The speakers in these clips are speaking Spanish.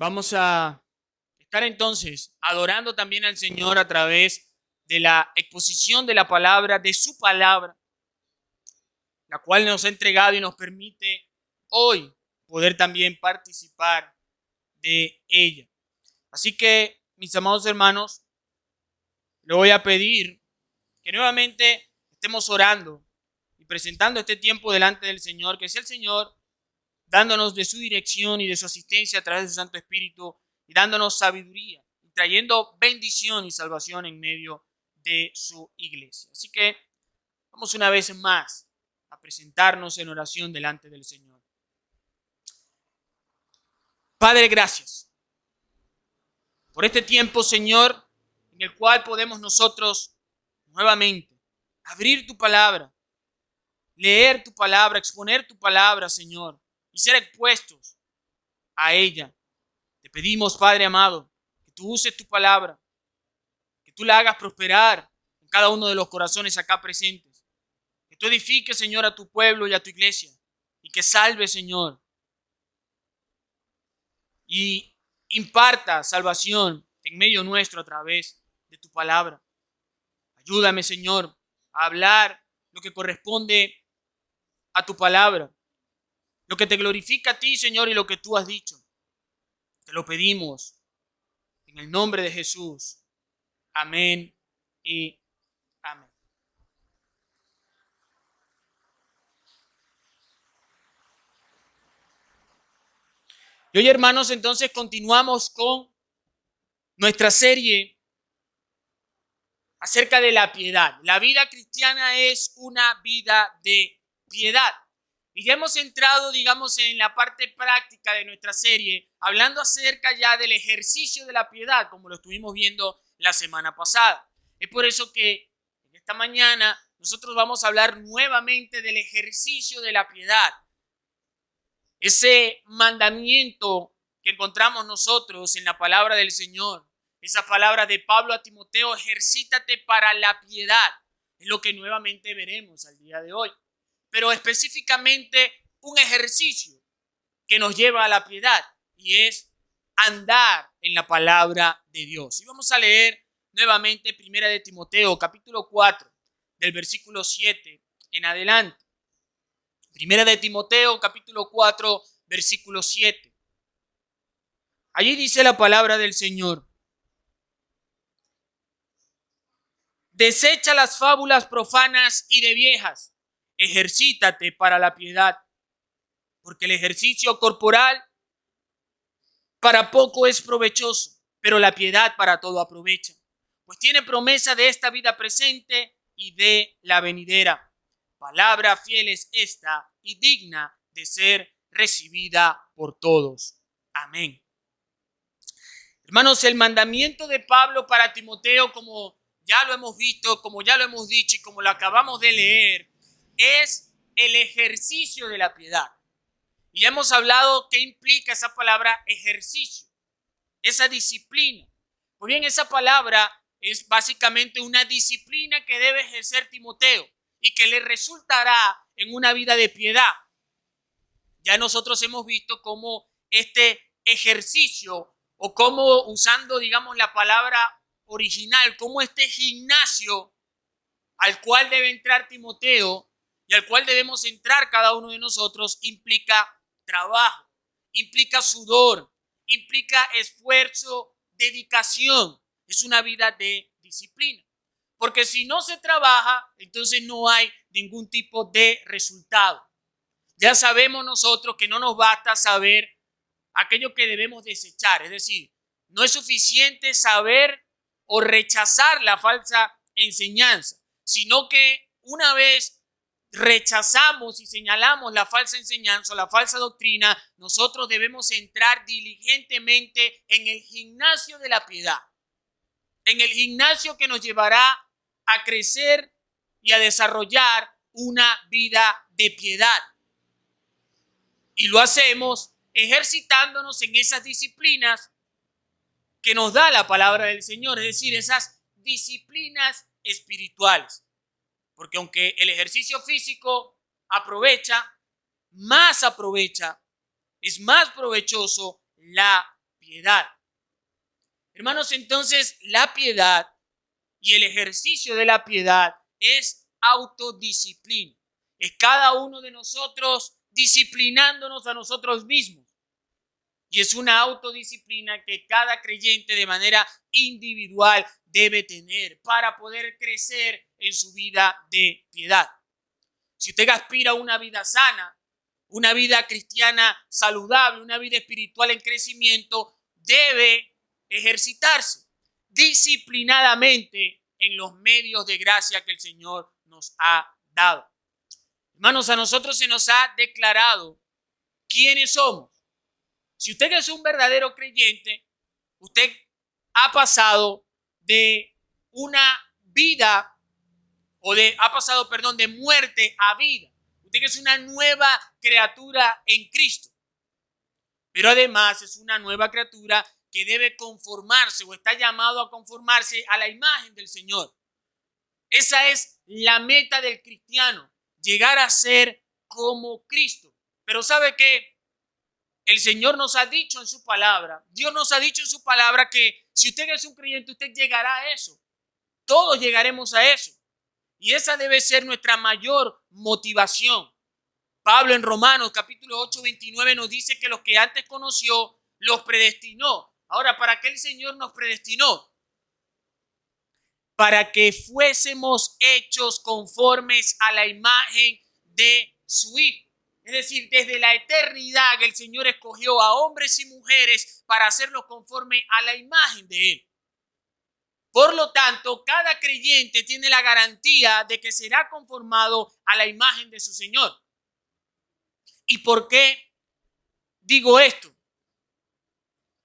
Vamos a estar entonces adorando también al Señor a través de la exposición de la palabra, de su palabra, la cual nos ha entregado y nos permite hoy poder también participar de ella. Así que, mis amados hermanos, le voy a pedir que nuevamente estemos orando y presentando este tiempo delante del Señor, que sea el Señor dándonos de su dirección y de su asistencia a través de su Santo Espíritu y dándonos sabiduría y trayendo bendición y salvación en medio de su iglesia. Así que vamos una vez más a presentarnos en oración delante del Señor. Padre, gracias por este tiempo, Señor, en el cual podemos nosotros nuevamente abrir tu palabra, leer tu palabra, exponer tu palabra, Señor, y ser expuestos a ella. Te pedimos, Padre amado, que tú uses tu palabra, que tú la hagas prosperar en cada uno de los corazones acá presentes, que tú edifiques, Señor, a tu pueblo y a tu iglesia, y que salve, Señor, y imparta salvación en medio nuestro a través de tu palabra. Ayúdame, Señor, a hablar lo que corresponde a tu palabra, lo que te glorifica a ti, Señor, y lo que tú has dicho. Te lo pedimos en el nombre de Jesús. Amén y amén. Y hoy, hermanos, entonces continuamos con nuestra serie acerca de la piedad. La vida cristiana es una vida de piedad. Y ya hemos entrado, digamos, en la parte práctica de nuestra serie, hablando acerca ya del ejercicio de la piedad, como lo estuvimos viendo la semana pasada. Es por eso que en esta mañana nosotros vamos a hablar nuevamente del ejercicio de la piedad. Ese mandamiento que encontramos nosotros en la palabra del Señor, esa palabra de Pablo a Timoteo, ejercítate para la piedad, es lo que nuevamente veremos al día de hoy. Pero específicamente un ejercicio que nos lleva a la piedad y es andar en la palabra de Dios. Y vamos a leer nuevamente 1 de Timoteo, capítulo 4, del versículo 7 en adelante. 1 de Timoteo, capítulo 4, versículo 7. Allí dice la palabra del Señor: desecha las fábulas profanas y de viejas, ejercítate para la piedad, porque el ejercicio corporal para poco es provechoso, pero la piedad para todo aprovecha, pues tiene promesa de esta vida presente y de la venidera. Palabra fiel es esta y digna de ser recibida por todos. Amén. Hermanos, el mandamiento de Pablo para Timoteo, como ya lo hemos visto, como ya lo hemos dicho y como lo acabamos de leer, es el ejercicio de la piedad. Y ya hemos hablado qué implica esa palabra ejercicio, esa disciplina. Pues bien, esa palabra es básicamente una disciplina que debe ejercer Timoteo y que le resultará en una vida de piedad. Ya nosotros hemos visto cómo este ejercicio o cómo, usando, digamos, la palabra original, cómo este gimnasio al cual debe entrar Timoteo y al cual debemos entrar cada uno de nosotros implica trabajo, implica sudor, implica esfuerzo, dedicación. Es una vida de disciplina. Porque si no se trabaja, entonces no hay ningún tipo de resultado. Ya sabemos nosotros que no nos basta saber aquello que debemos desechar. Es decir, no es suficiente saber o rechazar la falsa enseñanza, sino que una vez rechazamos y señalamos la falsa enseñanza, la falsa doctrina, nosotros debemos entrar diligentemente en el gimnasio de la piedad, en el gimnasio que nos llevará a crecer y a desarrollar una vida de piedad. Y lo hacemos ejercitándonos en esas disciplinas que nos da la palabra del Señor, es decir, esas disciplinas espirituales. Porque aunque el ejercicio físico aprovecha, es más provechoso la piedad. Hermanos, entonces la piedad y el ejercicio de la piedad es autodisciplina. Es cada uno de nosotros disciplinándonos a nosotros mismos. Y es una autodisciplina que cada creyente de manera individual debe tener para poder crecer en su vida de piedad. Si usted aspira a una vida sana, una vida cristiana saludable, una vida espiritual en crecimiento, debe ejercitarse disciplinadamente en los medios de gracia que el Señor nos ha dado. Hermanos, a nosotros se nos ha declarado quiénes somos. Si usted es un verdadero creyente, usted ha pasado de una vida de muerte a vida. Usted es una nueva criatura en Cristo. Pero además es una nueva criatura que debe conformarse o está llamado a conformarse a la imagen del Señor. Esa es la meta del cristiano, llegar a ser como Cristo. Pero ¿sabe qué? El Señor nos ha dicho en su palabra, Dios nos ha dicho en su palabra que si usted es un creyente, usted llegará a eso. Todos llegaremos a eso. Y esa debe ser nuestra mayor motivación. Pablo en Romanos capítulo 8, 29 nos dice que los que antes conoció, los predestinó. Ahora, ¿para qué el Señor nos predestinó? Para que fuésemos hechos conformes a la imagen de su Hijo. Es decir, desde la eternidad el Señor escogió a hombres y mujeres para hacerlos conforme a la imagen de Él. Por lo tanto, cada creyente tiene la garantía de que será conformado a la imagen de su Señor. ¿Y por qué digo esto?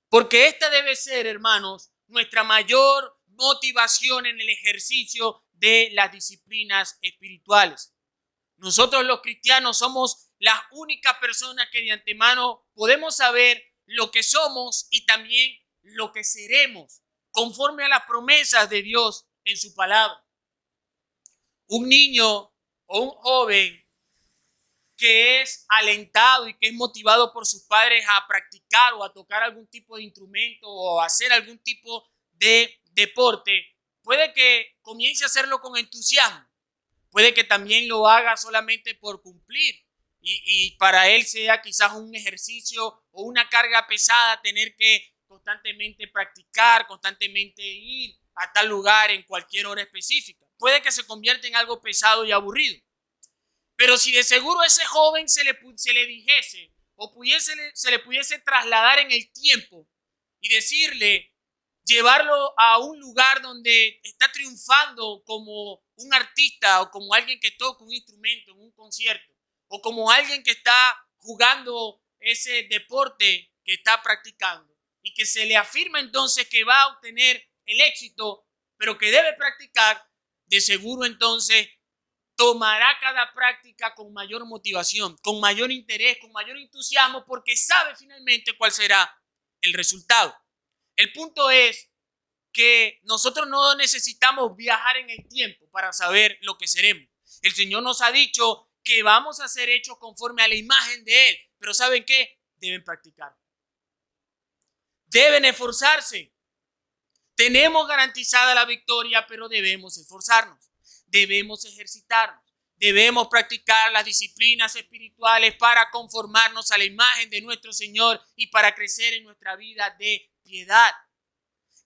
Porque esta debe ser, hermanos, nuestra mayor motivación en el ejercicio de las disciplinas espirituales. Nosotros los cristianos somos las únicas personas que de antemano podemos saber lo que somos y también lo que seremos, conforme a las promesas de Dios en su palabra. Un niño o un joven que es alentado y que es motivado por sus padres a practicar o a tocar algún tipo de instrumento o a hacer algún tipo de deporte, puede que comience a hacerlo con entusiasmo, puede que también lo haga solamente por cumplir y para él sea quizás un ejercicio o una carga pesada tener que constantemente practicar, constantemente ir a tal lugar en cualquier hora específica. Puede que se convierta en algo pesado y aburrido. Pero si de seguro a ese joven se le dijese o se le pudiese trasladar en el tiempo y decirle, llevarlo a un lugar donde está triunfando como un artista o como alguien que toca un instrumento en un concierto o como alguien que está jugando ese deporte que está practicando y que se le afirma entonces que va a obtener el éxito, pero que debe practicar, de seguro entonces tomará cada práctica con mayor motivación, con mayor interés, con mayor entusiasmo, porque sabe finalmente cuál será el resultado. El punto es que nosotros no necesitamos viajar en el tiempo para saber lo que seremos. El Señor nos ha dicho que vamos a ser hechos conforme a la imagen de Él, pero ¿saben qué? Deben practicar. Deben esforzarse. Tenemos garantizada la victoria, pero debemos esforzarnos. Debemos ejercitarnos, debemos practicar las disciplinas espirituales para conformarnos a la imagen de nuestro Señor y para crecer en nuestra vida de piedad.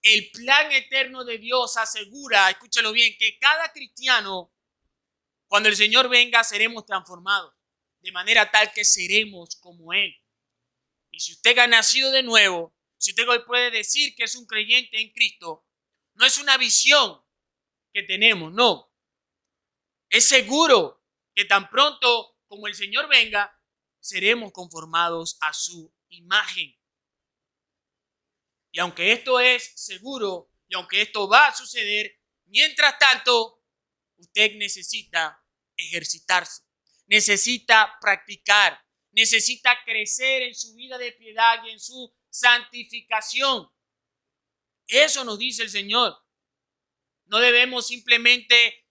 El plan eterno de Dios asegura, escúchalo bien, que cada cristiano, cuando el Señor venga, seremos transformados, de manera tal que seremos como Él. Y si usted ha nacido de nuevo, si usted hoy puede decir que es un creyente en Cristo, no es una visión que tenemos, no. Es seguro que tan pronto como el Señor venga, seremos conformados a su imagen. Y aunque esto es seguro y aunque esto va a suceder, mientras tanto, usted necesita ejercitarse, necesita practicar, necesita crecer en su vida de piedad y en su santificación. Eso nos dice el Señor. No debemos simplemente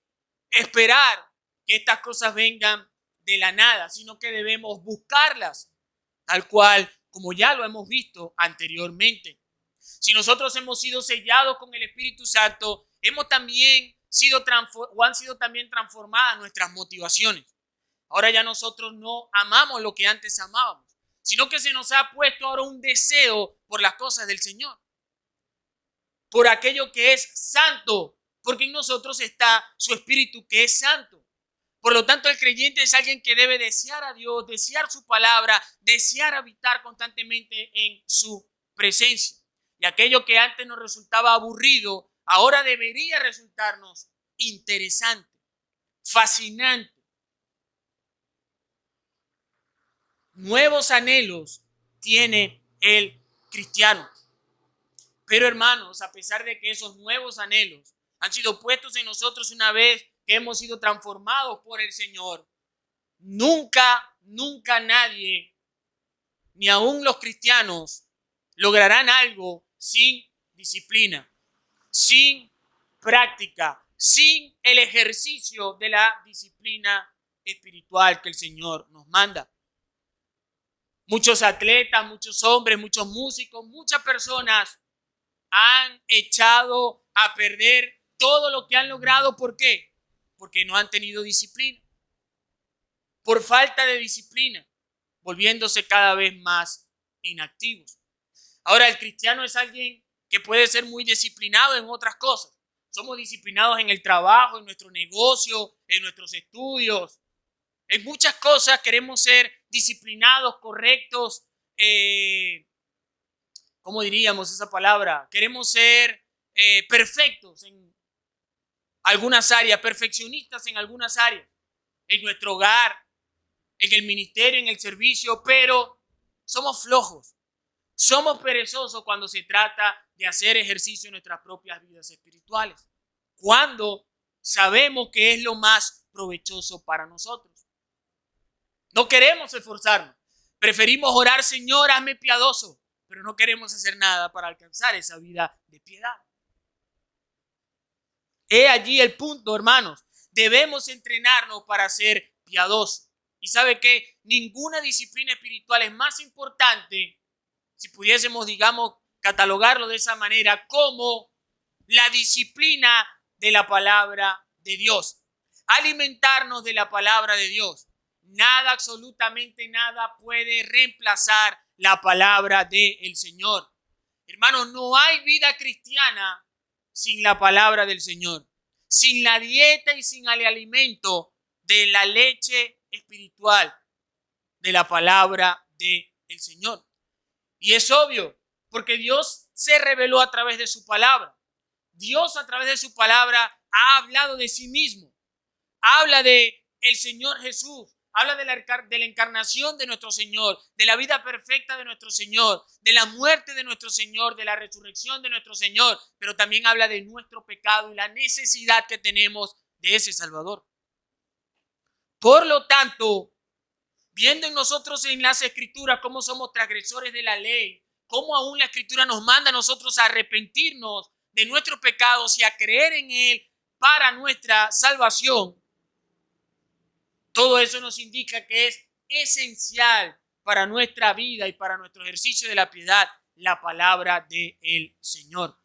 esperar que estas cosas vengan de la nada, sino que debemos buscarlas, tal cual como ya lo hemos visto anteriormente. Si nosotros hemos sido sellados con el Espíritu Santo, han sido también transformadas nuestras motivaciones. Ahora ya nosotros no amamos lo que antes amábamos, sino que se nos ha puesto ahora un deseo por las cosas del Señor, por aquello que es santo, porque en nosotros está su Espíritu que es santo. Por lo tanto, el creyente es alguien que debe desear a Dios, desear su palabra, desear habitar constantemente en su presencia. Y aquello que antes nos resultaba aburrido, ahora debería resultarnos interesante, fascinante. Nuevos anhelos tiene el cristiano. Pero hermanos, a pesar de que esos nuevos anhelos han sido puestos en nosotros una vez que hemos sido transformados por el Señor, nunca nadie, ni aún los cristianos, lograrán algo sin disciplina, sin práctica, sin el ejercicio de la disciplina espiritual que el Señor nos manda. Muchos atletas, muchos hombres, muchos músicos, muchas personas han echado a perder todo lo que han logrado. ¿Por qué? Porque no han tenido disciplina. Por falta de disciplina, volviéndose cada vez más inactivos. Ahora, el cristiano es alguien que puede ser muy disciplinado en otras cosas. Somos disciplinados en el trabajo, en nuestro negocio, en nuestros estudios. En muchas cosas queremos ser disciplinados, correctos, ¿cómo diríamos esa palabra? Queremos ser perfectos en algunas áreas, perfeccionistas en algunas áreas, en nuestro hogar, en el ministerio, en el servicio, pero somos flojos, somos perezosos cuando se trata de hacer ejercicio en nuestras propias vidas espirituales, cuando sabemos que es lo más provechoso para nosotros. No queremos esforzarnos, preferimos orar, Señor, hazme piadoso, pero no queremos hacer nada para alcanzar esa vida de piedad. He allí el punto, hermanos. Debemos entrenarnos para ser piadosos. Y sabe que ninguna disciplina espiritual es más importante, si pudiésemos, digamos, catalogarlo de esa manera, como la disciplina de la palabra de Dios. Alimentarnos de la palabra de Dios. Nada, absolutamente nada puede reemplazar la palabra del Señor. Hermanos, no hay vida cristiana sin la palabra del Señor, sin la dieta y sin el alimento de la leche espiritual de la palabra del Señor. Y es obvio, porque Dios se reveló a través de su palabra. Dios a través de su palabra ha hablado de sí mismo. Habla de el Señor Jesús. Habla de la encarnación de nuestro Señor, de la vida perfecta de nuestro Señor, de la muerte de nuestro Señor, de la resurrección de nuestro Señor, pero también habla de nuestro pecado y la necesidad que tenemos de ese Salvador. Por lo tanto, viendo en nosotros en las Escrituras cómo somos transgresores de la ley, cómo aún la Escritura nos manda a nosotros a arrepentirnos de nuestros pecados y a creer en Él para nuestra salvación, todo eso nos indica que es esencial para nuestra vida y para nuestro ejercicio de la piedad la palabra del Señor.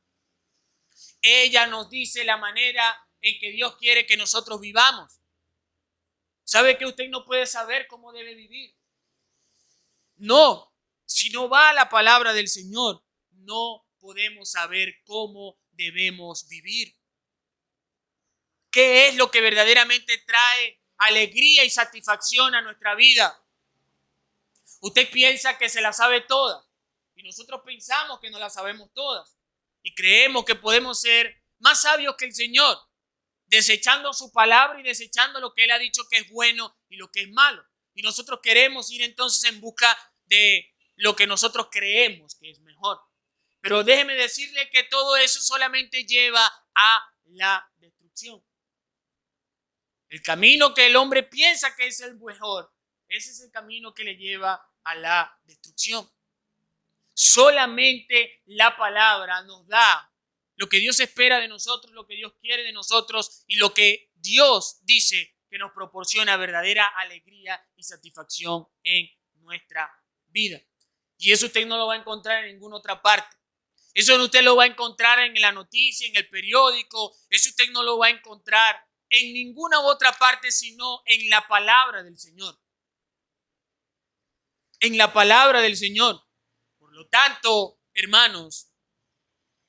Ella nos dice la manera en que Dios quiere que nosotros vivamos. ¿Sabe que usted no puede saber cómo debe vivir? No, si no va a la palabra del Señor, no podemos saber cómo debemos vivir. ¿Qué es lo que verdaderamente trae alegría y satisfacción a nuestra vida? Usted piensa que se la sabe todas y nosotros pensamos que no la sabemos todas y creemos que podemos ser más sabios que el Señor, desechando su palabra y desechando lo que Él ha dicho que es bueno y lo que es malo. Y nosotros queremos ir entonces en busca de lo que nosotros creemos que es mejor. Pero déjeme decirle que todo eso solamente lleva a la destrucción. El camino que el hombre piensa que es el mejor, ese es el camino que le lleva a la destrucción. Solamente la palabra nos da lo que Dios espera de nosotros, lo que Dios quiere de nosotros y lo que Dios dice que nos proporciona verdadera alegría y satisfacción en nuestra vida. Y eso usted no lo va a encontrar en ninguna otra parte. Eso usted lo va a encontrar en la noticia, en el periódico. Eso usted no lo va a encontrar en ninguna otra parte, sino en la palabra del Señor. En la palabra del Señor. Por lo tanto, hermanos,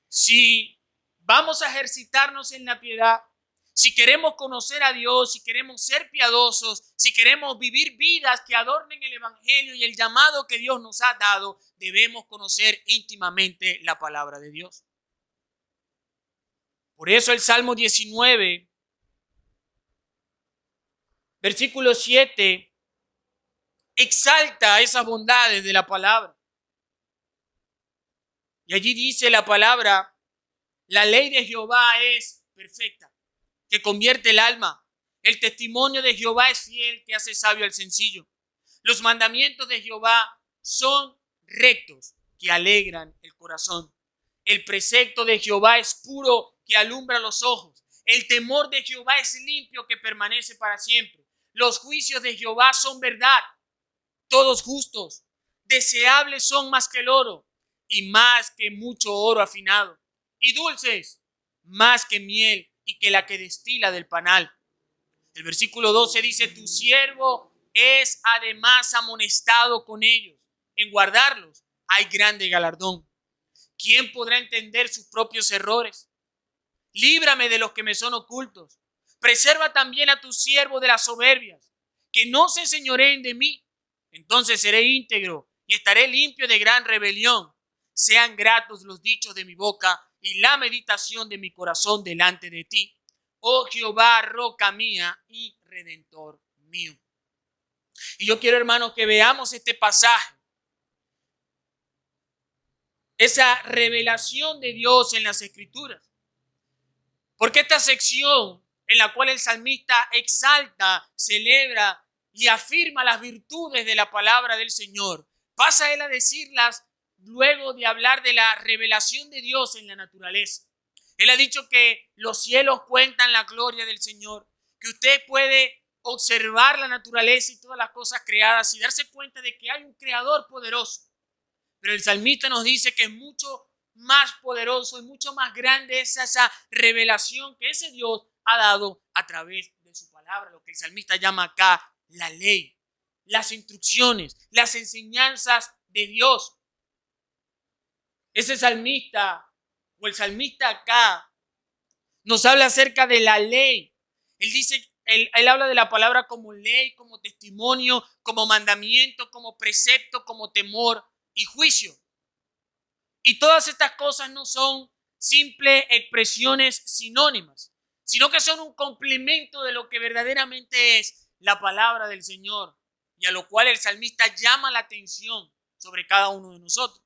si vamos a ejercitarnos en la piedad, si queremos conocer a Dios, si queremos ser piadosos, si queremos vivir vidas que adornen el evangelio y el llamado que Dios nos ha dado, debemos conocer íntimamente la palabra de Dios. Por eso el Salmo 19, versículo 7, exalta esas bondades de la palabra. Y allí dice la palabra: la ley de Jehová es perfecta, que convierte el alma. El testimonio de Jehová es fiel, que hace sabio al sencillo. Los mandamientos de Jehová son rectos, que alegran el corazón. El precepto de Jehová es puro, que alumbra los ojos. El temor de Jehová es limpio, que permanece para siempre. Los juicios de Jehová son verdad, todos justos. Deseables son más que el oro, y más que mucho oro afinado, y dulces más que miel y que la que destila del panal. El versículo 12 dice: tu siervo es además amonestado con ellos. En guardarlos hay grande galardón. ¿Quién podrá entender sus propios errores? Líbrame de los que me son ocultos. Preserva también a tu siervo de las soberbias, que no se enseñoreen de mí. Entonces seré íntegro y estaré limpio de gran rebelión. Sean gratos los dichos de mi boca y la meditación de mi corazón delante de ti, oh Jehová, roca mía y redentor mío. Y yo quiero, hermanos, que veamos este pasaje, esa revelación de Dios en las Escrituras. Porque esta sección en la cual el salmista exalta, celebra y afirma las virtudes de la palabra del Señor, pasa él a decirlas luego de hablar de la revelación de Dios en la naturaleza. Él ha dicho que los cielos cuentan la gloria del Señor, que usted puede observar la naturaleza y todas las cosas creadas y darse cuenta de que hay un creador poderoso. Pero el salmista nos dice que es mucho más poderoso y mucho más grande es esa revelación que ese Dios ha dado a través de su palabra, lo que el salmista llama acá la ley, las instrucciones, las enseñanzas de Dios. Ese salmista o el salmista acá nos habla acerca de la ley. Él dice, él habla de la palabra como ley, como testimonio, como mandamiento, como precepto, como temor y juicio. Y todas estas cosas no son simples expresiones sinónimas, sino que son un complemento de lo que verdaderamente es la palabra del Señor, y a lo cual el salmista llama la atención sobre cada uno de nosotros.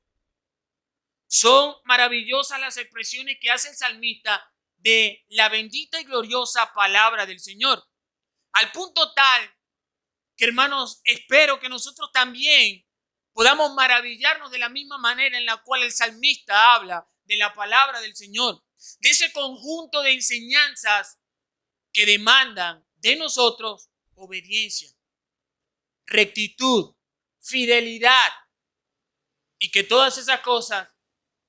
Son maravillosas las expresiones que hace el salmista de la bendita y gloriosa palabra del Señor, al punto tal que, hermanos, espero que nosotros también podamos maravillarnos de la misma manera en la cual el salmista habla de la palabra del Señor, de ese conjunto de enseñanzas que demandan de nosotros obediencia, rectitud, fidelidad, y que todas esas cosas,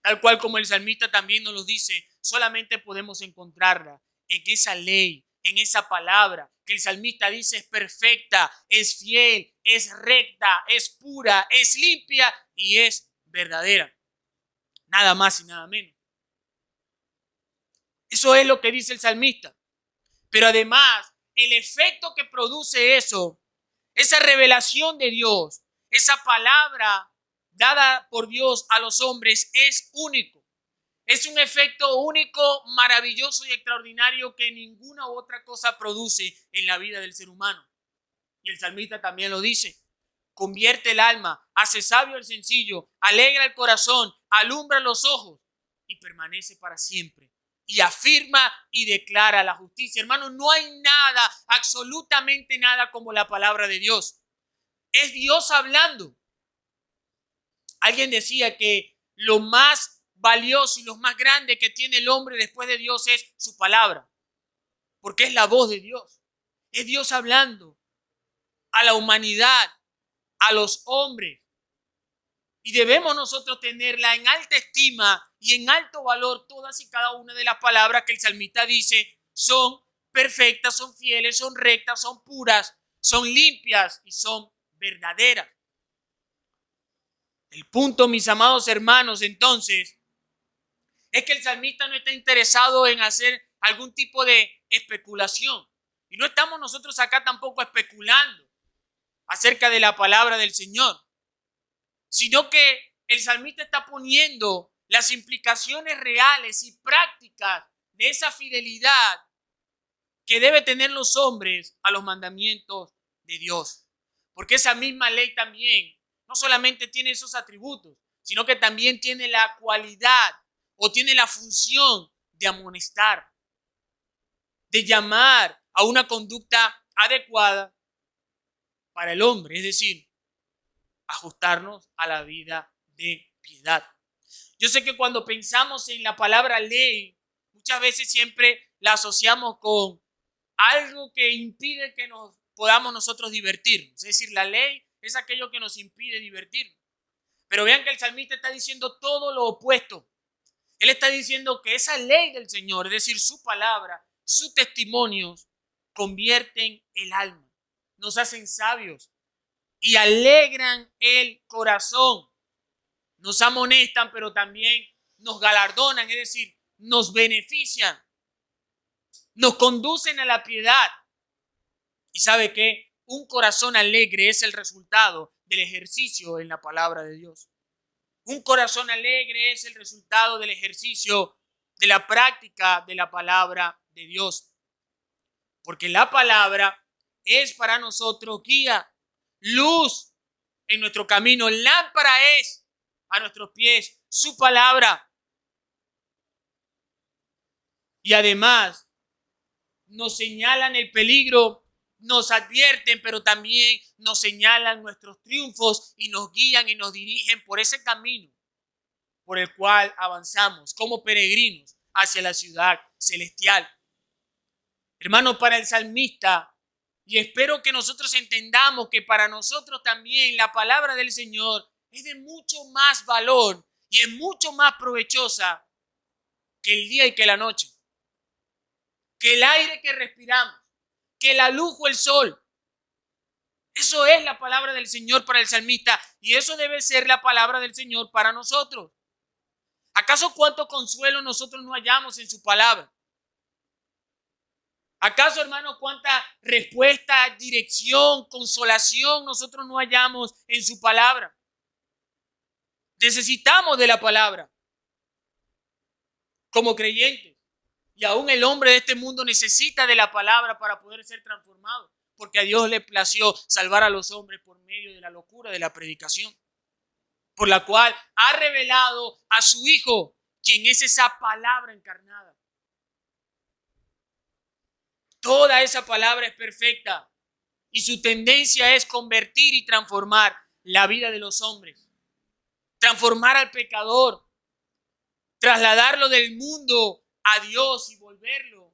tal cual como el salmista también nos lo dice, solamente podemos encontrarla en esa ley, en esa palabra que el salmista dice es perfecta, es fiel, es recta, es pura, es limpia y es verdadera. Nada más y nada menos. Eso es lo que dice el salmista. Pero además, el efecto que produce eso, esa revelación de Dios, esa palabra dada por Dios a los hombres, es único. Es un efecto único, maravilloso y extraordinario que ninguna otra cosa produce en la vida del ser humano. Y el salmista también lo dice. Convierte el alma, hace sabio el sencillo, alegra el corazón, alumbra los ojos y permanece para siempre. Y afirma y declara la justicia. Hermano, no hay nada, absolutamente nada como la palabra de Dios. Es Dios hablando. Alguien decía que lo más valioso y lo más grande que tiene el hombre después de Dios es su palabra, porque es la voz de Dios. Es Dios hablando a la humanidad, a los hombres. Y debemos nosotros tenerla en alta estima y en alto valor todas y cada una de las palabras que el salmista dice son perfectas, son fieles, son rectas, son puras, son limpias y son verdaderas. El punto, mis amados hermanos, entonces, es que el salmista no está interesado en hacer algún tipo de especulación. Y no estamos nosotros acá tampoco especulando acerca de la palabra del Señor, sino que el salmista está poniendo las implicaciones reales y prácticas de esa fidelidad que debe tener los hombres a los mandamientos de Dios. Porque esa misma ley también no solamente tiene esos atributos, sino que también tiene la cualidad o tiene la función de amonestar, de llamar a una conducta adecuada para el hombre, es decir, ajustarnos a la vida de piedad. Yo sé que cuando pensamos en la palabra ley, muchas veces siempre la asociamos con algo que impide que nos podamos nosotros divertirnos. Es decir, la ley es aquello que nos impide divertirnos. Pero vean que el salmista está diciendo todo lo opuesto. Él está diciendo que esa ley del Señor, es decir, su palabra, sus testimonios, convierten el alma, nos hacen sabios y alegran el corazón. Nos amonestan, pero también nos galardonan, es decir, nos benefician, nos conducen a la piedad. ¿Y sabe qué? Un corazón alegre es el resultado del ejercicio en la palabra de Dios. Un corazón alegre es el resultado del ejercicio de la práctica de la palabra de Dios. Porque la palabra es para nosotros guía, luz en nuestro camino, lámpara es a nuestros pies su palabra. Y además nos señalan el peligro, nos advierten, pero también nos señalan nuestros triunfos y nos guían y nos dirigen por ese camino por el cual avanzamos como peregrinos hacia la ciudad celestial. Hermanos, para el salmista, y espero que nosotros entendamos que para nosotros también la palabra del Señor es de mucho más valor y es mucho más provechosa que el día y que la noche, que el aire que respiramos, que la luz o el sol. Eso es la palabra del Señor para el salmista y eso debe ser la palabra del Señor para nosotros. ¿Acaso cuánto consuelo nosotros no hallamos en su palabra? ¿Acaso, hermano, cuánta respuesta, dirección, consolación nosotros no hallamos en su palabra? Necesitamos de la palabra como creyentes. Y aún el hombre de este mundo necesita de la palabra para poder ser transformado, porque a Dios le plació salvar a los hombres por medio de la locura de la predicación, por la cual ha revelado a su Hijo, quien es esa palabra encarnada. Toda esa palabra es perfecta y su tendencia es convertir y transformar la vida de los hombres, transformar al pecador, trasladarlo del mundo a Dios y volverlo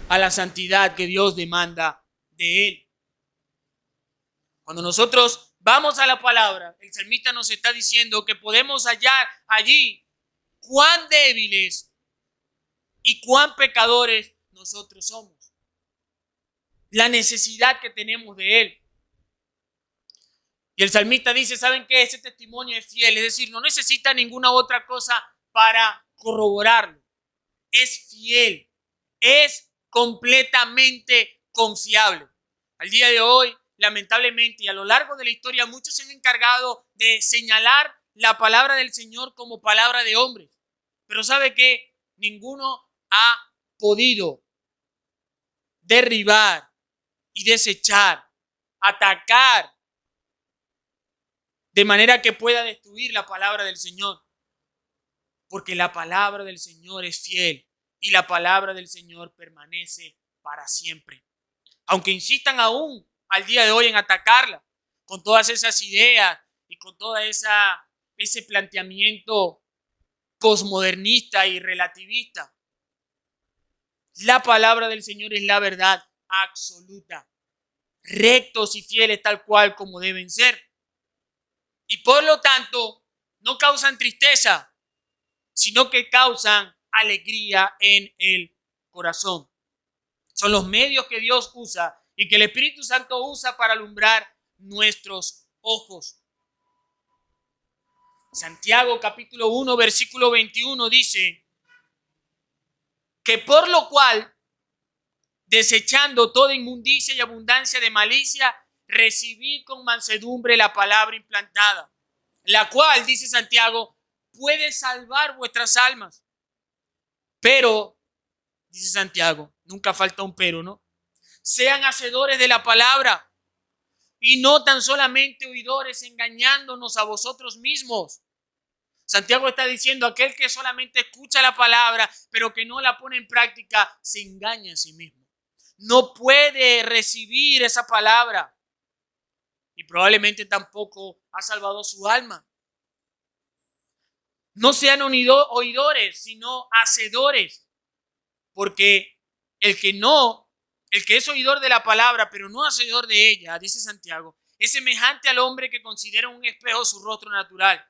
a la santidad que Dios demanda de él. Cuando nosotros vamos a la palabra, el salmista nos está diciendo que podemos hallar allí cuán débiles y cuán pecadores nosotros somos. La necesidad que tenemos de él. Y el salmista dice, ¿saben qué? Ese testimonio es fiel, es decir, no necesita ninguna otra cosa para corroborarlo. Es fiel, es completamente confiable. Al día de hoy, lamentablemente, y a lo largo de la historia, muchos se han encargado de señalar la palabra del Señor como palabra de hombres. Pero ¿sabe qué? Ninguno ha podido derribar y desechar, atacar, de manera que pueda destruir la palabra del Señor. Porque la palabra del Señor es fiel y la palabra del Señor permanece para siempre. Aunque insistan aún al día de hoy en atacarla, con todas esas ideas y con todo ese planteamiento posmodernista y relativista, la palabra del Señor es la verdad absoluta, rectos y fieles tal cual como deben ser. Y por lo tanto, no causan tristeza, sino que causan alegría en el corazón. Son los medios que Dios usa y que el Espíritu Santo usa para alumbrar nuestros ojos. Santiago capítulo 1 versículo 21 dice que por lo cual, desechando toda inmundicia y abundancia de malicia, recibid con mansedumbre la palabra implantada, la cual, dice Santiago, puede salvar vuestras almas. Pero, dice Santiago, nunca falta un pero, ¿no? Sean hacedores de la palabra y no tan solamente oidores, engañándonos a vosotros mismos. Santiago está diciendo, aquel que solamente escucha la palabra, pero que no la pone en práctica, se engaña a sí mismo. No puede recibir esa palabra y probablemente tampoco ha salvado su alma. No sean oidores, sino hacedores, porque el que es oidor de la palabra, pero no hacedor de ella, dice Santiago, es semejante al hombre que considera en un espejo su rostro natural,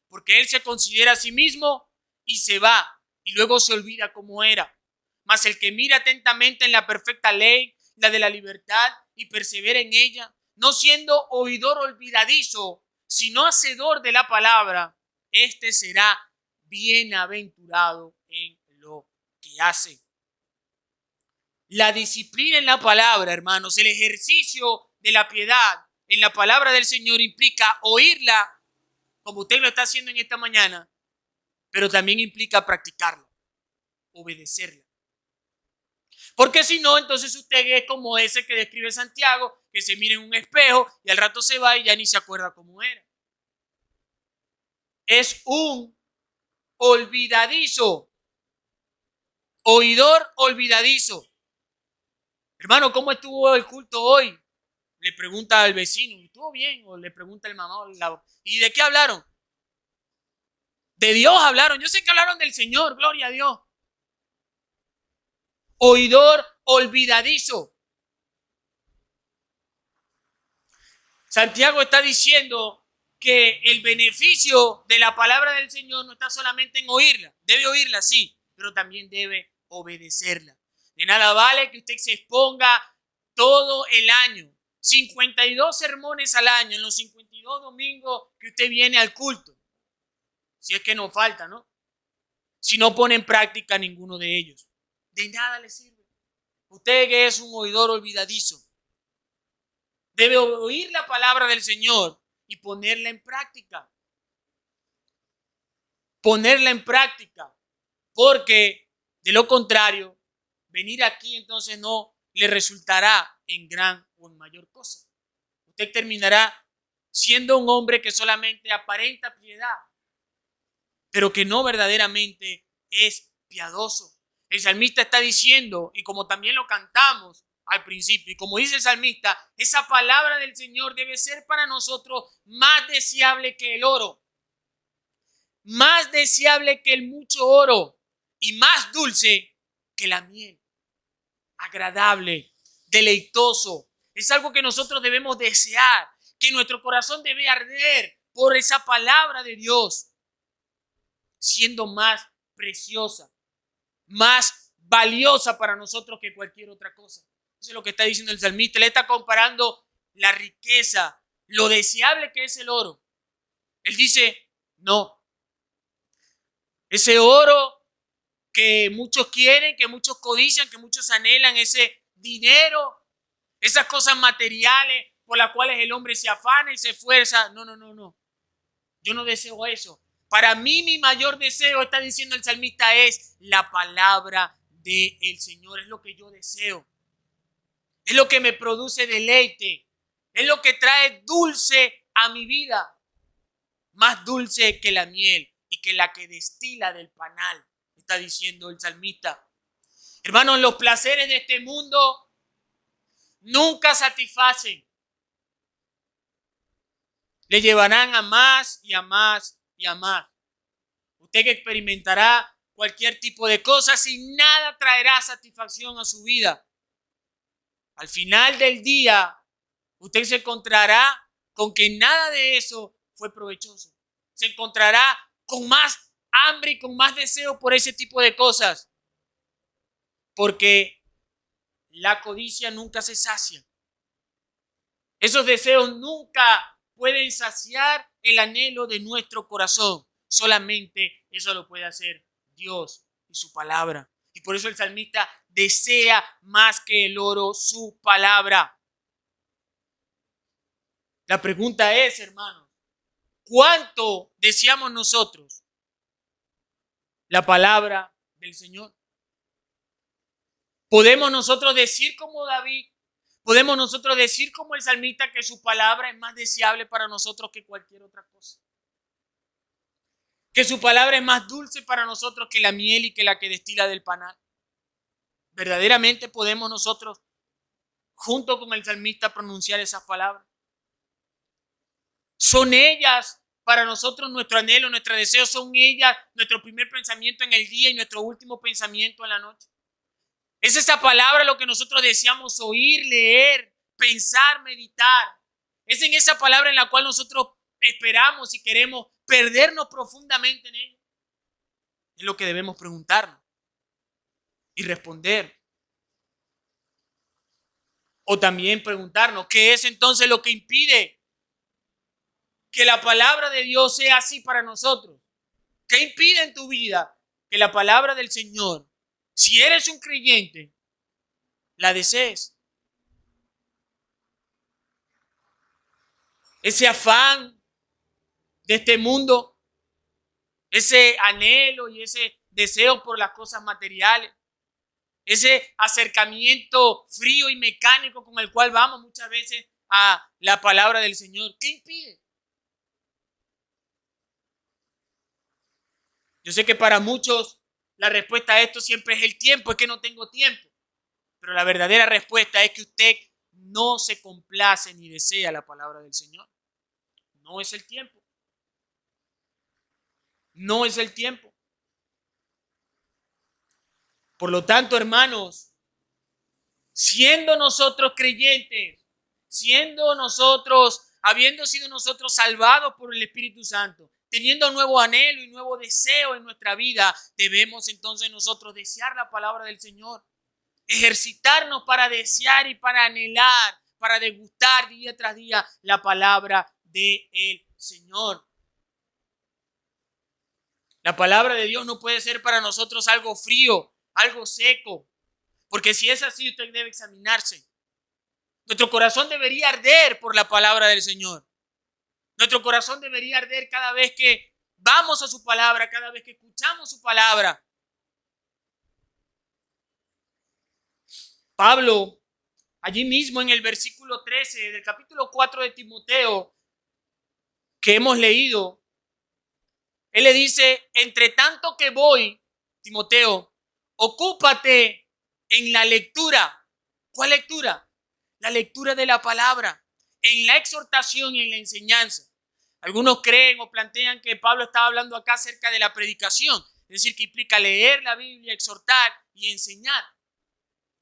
porque él se considera a sí mismo y se va, y luego se olvida cómo era. Mas el que mira atentamente en la perfecta ley, la de la libertad, y persevera en ella, no siendo oidor olvidadizo, sino hacedor de la palabra, este será bienaventurado en lo que hace. La disciplina en la palabra, hermanos, el ejercicio de la piedad en la palabra del Señor implica oírla, como usted lo está haciendo en esta mañana, pero también implica practicarla, obedecerla. Porque si no, entonces usted es como ese que describe Santiago, que se mira en un espejo y al rato se va y ya ni se acuerda cómo era. Es un olvidadizo, oidor olvidadizo. Hermano, ¿cómo estuvo el culto hoy? Le pregunta al vecino, ¿estuvo bien? O le pregunta el mamá. ¿Y de qué hablaron? De Dios hablaron. Yo sé que hablaron del Señor, gloria a Dios. Oidor olvidadizo. Santiago está diciendo que el beneficio de la palabra del Señor no está solamente en oírla. Debe oírla, sí, pero también debe obedecerla. De nada vale que usted se exponga todo el año, 52 sermones al año, en los 52 domingos que usted viene al culto. Si es que no falta, ¿no? Si no pone en práctica ninguno de ellos, de nada le sirve. Usted que es un oidor olvidadizo, debe oír la palabra del Señor y ponerla en práctica. Ponerla en práctica. Porque de lo contrario, venir aquí entonces no le resultará en gran o en mayor cosa. Usted terminará siendo un hombre que solamente aparenta piedad, pero que no verdaderamente es piadoso. El salmista está diciendo, y como también lo cantamos al principio, y como dice el salmista, esa palabra del Señor debe ser para nosotros más deseable que el oro, más deseable que el mucho oro y más dulce que la miel, agradable, deleitoso. Es algo que nosotros debemos desear, que nuestro corazón debe arder por esa palabra de Dios, siendo más preciosa, más valiosa para nosotros que cualquier otra cosa. Eso es lo que está diciendo el salmista. Le está comparando la riqueza, lo deseable que es el oro. Él dice, no, ese oro que muchos quieren, que muchos codician, que muchos anhelan, ese dinero, esas cosas materiales por las cuales el hombre se afana y se esfuerza. No. Yo no deseo eso. Para mí mi mayor deseo, está diciendo el salmista, es la palabra del Señor. Es lo que yo deseo. Es lo que me produce deleite. Es lo que trae dulce a mi vida. Más dulce que la miel y que la que destila del panal, está diciendo el salmista. Hermanos, los placeres de este mundo nunca satisfacen. Le llevarán a más y a más y a más. Usted que experimentará cualquier tipo de cosas y nada traerá satisfacción a su vida. Al final del día, usted se encontrará con que nada de eso fue provechoso. se encontrará con más hambre y con más deseo por ese tipo de cosas. Porque la codicia nunca se sacia. Esos deseos nunca pueden saciar el anhelo de nuestro corazón. Solamente eso lo puede hacer Dios y su palabra. Y por eso el salmista desea más que el oro su palabra. La pregunta es, hermanos, ¿cuánto deseamos nosotros la palabra del Señor? ¿Podemos nosotros decir como David? ¿Podemos nosotros decir como el salmista que su palabra es más deseable para nosotros que cualquier otra cosa? Que su palabra es más dulce para nosotros que la miel y que la que destila del panal. ¿Verdaderamente podemos nosotros, junto con el salmista, pronunciar esas palabras? ¿Son ellas para nosotros nuestro anhelo, nuestro deseo? ¿Son ellas nuestro primer pensamiento en el día y nuestro último pensamiento en la noche? ¿Es esa palabra lo que nosotros deseamos oír, leer, pensar, meditar? ¿Es en esa palabra en la cual nosotros esperamos y queremos perdernos profundamente en ella? Es lo que debemos preguntarnos y responder. O también preguntarnos, ¿qué es entonces lo que impide que la palabra de Dios sea así para nosotros? ¿Qué impide en tu vida que la palabra del Señor, si eres un creyente, la desees? Ese afán de este mundo, ese anhelo y ese deseo por las cosas materiales, ese acercamiento frío y mecánico con el cual vamos muchas veces a la palabra del Señor, ¿qué impide? Yo sé que para muchos la respuesta a esto siempre es el tiempo, es que no tengo tiempo. Pero la verdadera respuesta es que usted no se complace ni desea la palabra del Señor. No es el tiempo. No es el tiempo. Por lo tanto, hermanos, siendo nosotros creyentes, siendo nosotros, habiendo sido nosotros salvados por el Espíritu Santo, teniendo nuevo anhelo y nuevo deseo en nuestra vida, debemos entonces nosotros desear la palabra del Señor. Ejercitarnos para desear y para anhelar, para degustar día tras día la palabra del Señor. La palabra de Dios no puede ser para nosotros algo frío, algo seco, porque si es así, usted debe examinarse. Nuestro corazón debería arder por la palabra del Señor. Nuestro corazón debería arder cada vez que vamos a su palabra, cada vez que escuchamos su palabra. Pablo, allí mismo en el versículo 13 del capítulo 4 de Timoteo, que hemos leído, él le dice, entre tanto que voy, Timoteo, ocúpate en la lectura. ¿Cuál lectura? La lectura de la palabra, en la exhortación y en la enseñanza. Algunos creen o plantean que Pablo estaba hablando acá acerca de la predicación, es decir, que implica leer la Biblia, exhortar y enseñar.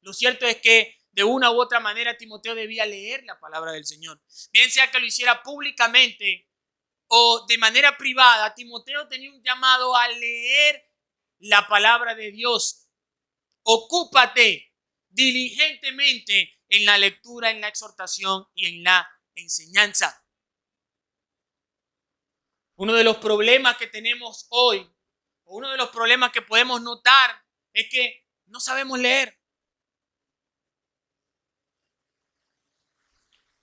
Lo cierto es que de una u otra manera Timoteo debía leer la palabra del Señor. Bien sea que lo hiciera públicamente o de manera privada, Timoteo tenía un llamado a leer la palabra de Dios. Ocúpate diligentemente en la lectura, en la exhortación y en la enseñanza. Uno de los problemas que tenemos hoy, o uno de los problemas que podemos notar, es que no sabemos leer.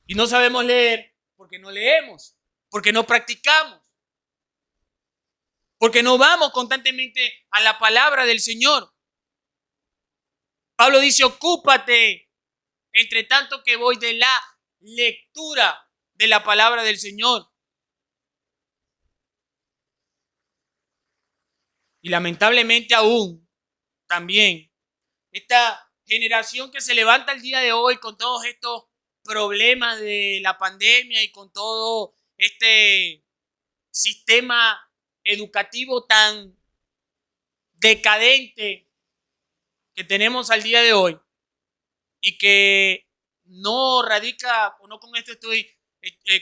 Y no sabemos leer porque no leemos, porque no practicamos, porque no vamos constantemente a la palabra del Señor. Pablo dice, ocúpate entre tanto que voy de la lectura de la palabra del Señor. Y lamentablemente aún, también, esta generación que se levanta el día de hoy con todos estos problemas de la pandemia y con todo este sistema educativo tan decadente que tenemos al día de hoy y que no radica, o no con esto estoy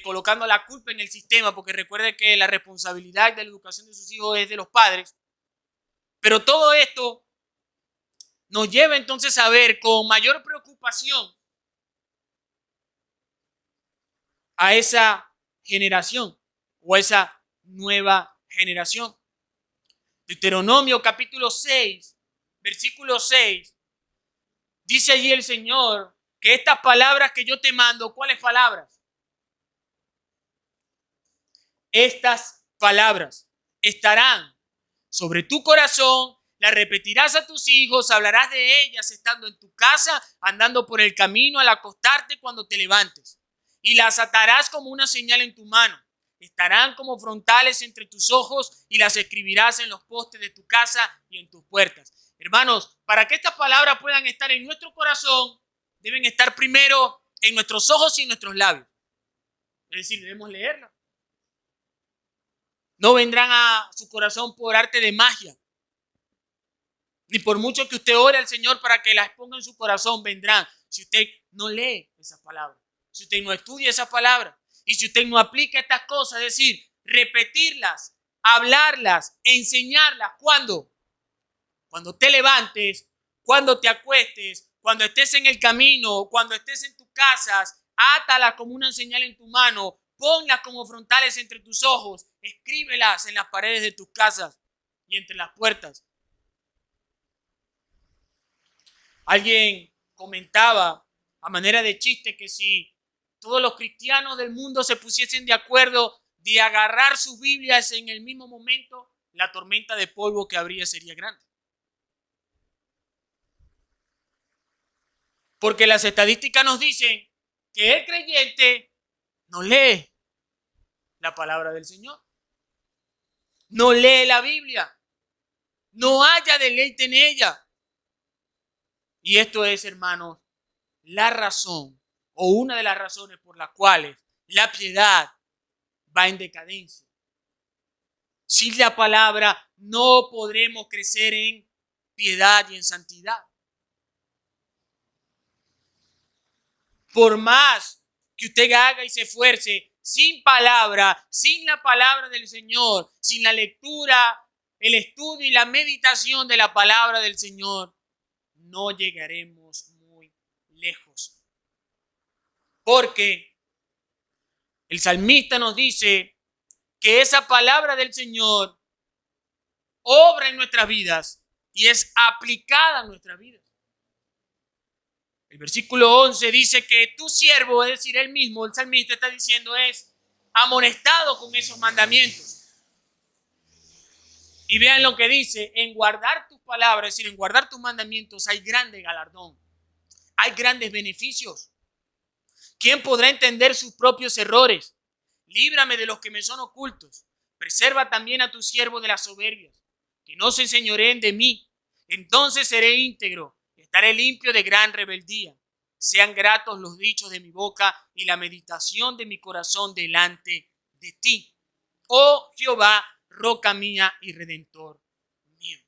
colocando la culpa en el sistema, porque recuerde que la responsabilidad de la educación de sus hijos es de los padres. Pero todo esto nos lleva entonces a ver con mayor preocupación a esa generación o a esa nueva generación. Deuteronomio capítulo 6, versículo 6, dice allí el Señor que estas palabras que yo te mando, ¿cuáles palabras? Estas palabras estarán sobre tu corazón, las repetirás a tus hijos, hablarás de ellas estando en tu casa, andando por el camino, al acostarte, cuando te levantes. Y las atarás como una señal en tu mano. Estarán como frontales entre tus ojos y las escribirás en los postes de tu casa y en tus puertas. Hermanos, para que estas palabras puedan estar en nuestro corazón, deben estar primero en nuestros ojos y en nuestros labios. Es decir, debemos leerlas. No vendrán a su corazón por arte de magia. Ni por mucho que usted ore al Señor para que las ponga en su corazón, vendrán. Si usted no lee esas palabras, si usted no estudia esas palabras y si usted no aplica estas cosas, es decir, repetirlas, hablarlas, enseñarlas. ¿Cuándo? Cuando te levantes, cuando te acuestes, cuando estés en el camino, cuando estés en tus casas, átalas como una señal en tu mano, ponlas como frontales entre tus ojos, escríbelas en las paredes de tus casas y entre las puertas. Alguien comentaba a manera de chiste que si todos los cristianos del mundo se pusiesen de acuerdo de agarrar sus Biblias en el mismo momento, la tormenta de polvo que habría sería grande. Porque las estadísticas nos dicen que el creyente no lee la palabra del Señor, no lee la Biblia, no haya deleite en ella. Y esto es, hermanos, la razón o una de las razones por las cuales la piedad va en decadencia. Sin la palabra no podremos crecer en piedad y en santidad. Por más que usted haga y se esfuerce, sin palabra, sin la palabra del Señor, sin la lectura, el estudio y la meditación de la palabra del Señor, no llegaremos muy lejos. Porque el salmista nos dice que esa palabra del Señor obra en nuestras vidas y es aplicada a nuestras vidas. El versículo 11 dice que tu siervo, es decir, él mismo, el salmista está diciendo, es amonestado con esos mandamientos. Y vean lo que dice, en guardar tus palabras, es decir, en guardar tus mandamientos hay grande galardón, hay grandes beneficios. ¿Quién podrá entender sus propios errores? Líbrame de los que me son ocultos. Preserva también a tu siervo de las soberbias, que no se enseñoreen de mí. Entonces seré íntegro, estaré limpio de gran rebeldía. Sean gratos los dichos de mi boca y la meditación de mi corazón delante de ti. Oh Jehová, roca mía y redentor mío.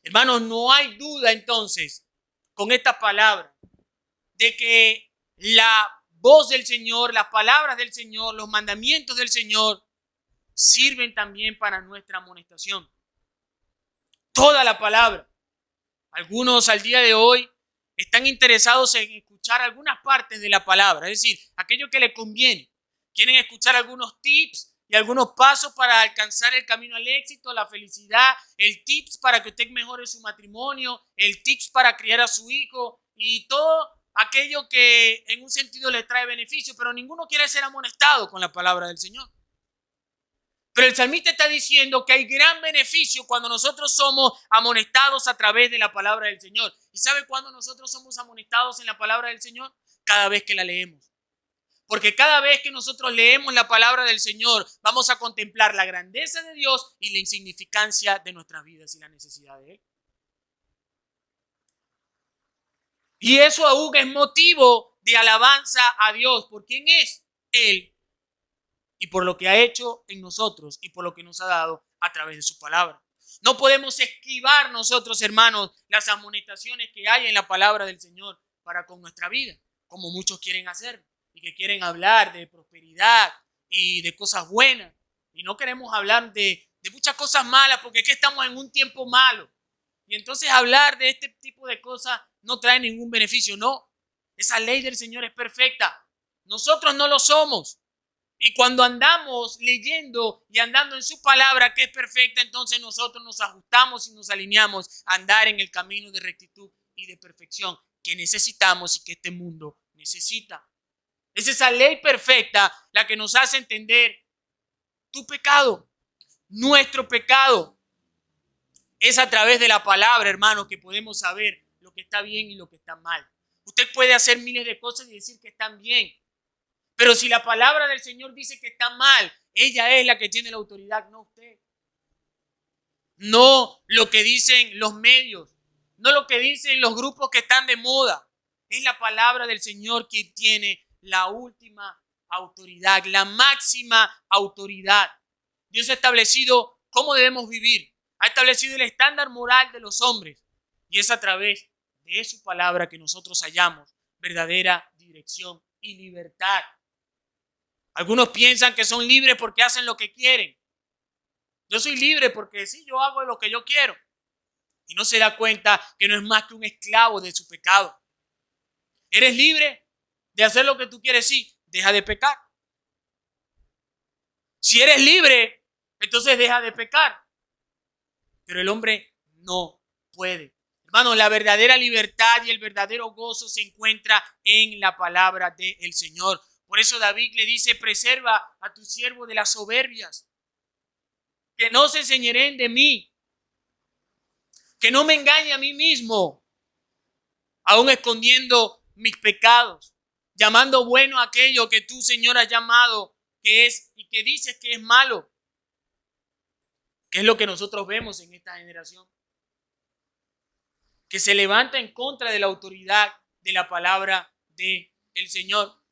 Hermanos, no hay duda entonces con esta palabra de que la voz del Señor, las palabras del Señor, los mandamientos del Señor sirven también para nuestra amonestación. Toda la palabra. Algunos al día de hoy están interesados en escuchar algunas partes de la palabra, es decir, aquello que les conviene. Quieren escuchar algunos tips y algunos pasos para alcanzar el camino al éxito, la felicidad, el tips para que usted mejore su matrimonio, el tips para criar a su hijo y todo aquello que en un sentido le trae beneficio, pero ninguno quiere ser amonestado con la palabra del Señor. Pero el salmista está diciendo que hay gran beneficio cuando nosotros somos amonestados a través de la palabra del Señor. ¿Y sabe cuándo nosotros somos amonestados en la palabra del Señor? Cada vez que la leemos. Porque cada vez que nosotros leemos la palabra del Señor, vamos a contemplar la grandeza de Dios y la insignificancia de nuestras vidas y la necesidad de Él. Y eso aún es motivo de alabanza a Dios por quién es Él y por lo que ha hecho en nosotros y por lo que nos ha dado a través de su palabra. No podemos esquivar nosotros, hermanos, las amonestaciones que hay en la palabra del Señor para con nuestra vida, como muchos quieren hacer. y que quieren hablar de prosperidad y de cosas buenas. Y no queremos hablar de muchas cosas malas porque es que estamos en un tiempo malo. Y entonces hablar de este tipo de cosas no trae ningún beneficio. No, esa ley del Señor es perfecta. Nosotros no lo somos. Y cuando andamos leyendo y andando en su palabra que es perfecta, entonces nosotros nos ajustamos y nos alineamos a andar en el camino de rectitud y de perfección que necesitamos y que este mundo necesita. Es esa ley perfecta la que nos hace entender tu pecado, nuestro pecado. Es a través de la palabra, hermano, que podemos saber lo que está bien y lo que está mal. Usted puede hacer miles de cosas y decir que están bien. Pero si la palabra del Señor dice que está mal, ella es la que tiene la autoridad, no usted. No lo que dicen los medios, no lo que dicen los grupos que están de moda. Es la palabra del Señor que tiene la última autoridad, la máxima autoridad. Dios ha establecido cómo debemos vivir. Ha establecido el estándar moral de los hombres. Y es a través de su palabra que nosotros hallamos verdadera dirección y libertad. Algunos piensan que son libres porque hacen lo que quieren. Yo soy libre porque sí, yo hago lo que yo quiero. Y no se da cuenta que no es más que un esclavo de su pecado. ¿Eres libre de hacer lo que tú quieres? Sí, deja de pecar. Si eres libre, entonces deja de pecar. Pero el hombre no puede. Hermano, la verdadera libertad y el verdadero gozo se encuentra en la palabra del Señor. Por eso David le dice, preserva a tu siervo de las soberbias, que no se enseñoreen de mí, que no me engañe a mí mismo, aún escondiendo mis pecados, llamando bueno aquello que tú, Señor, has llamado que es y que dices que es malo. ¿Qué es lo que nosotros vemos en esta generación? Que se levanta en contra de la autoridad de la palabra del Señor.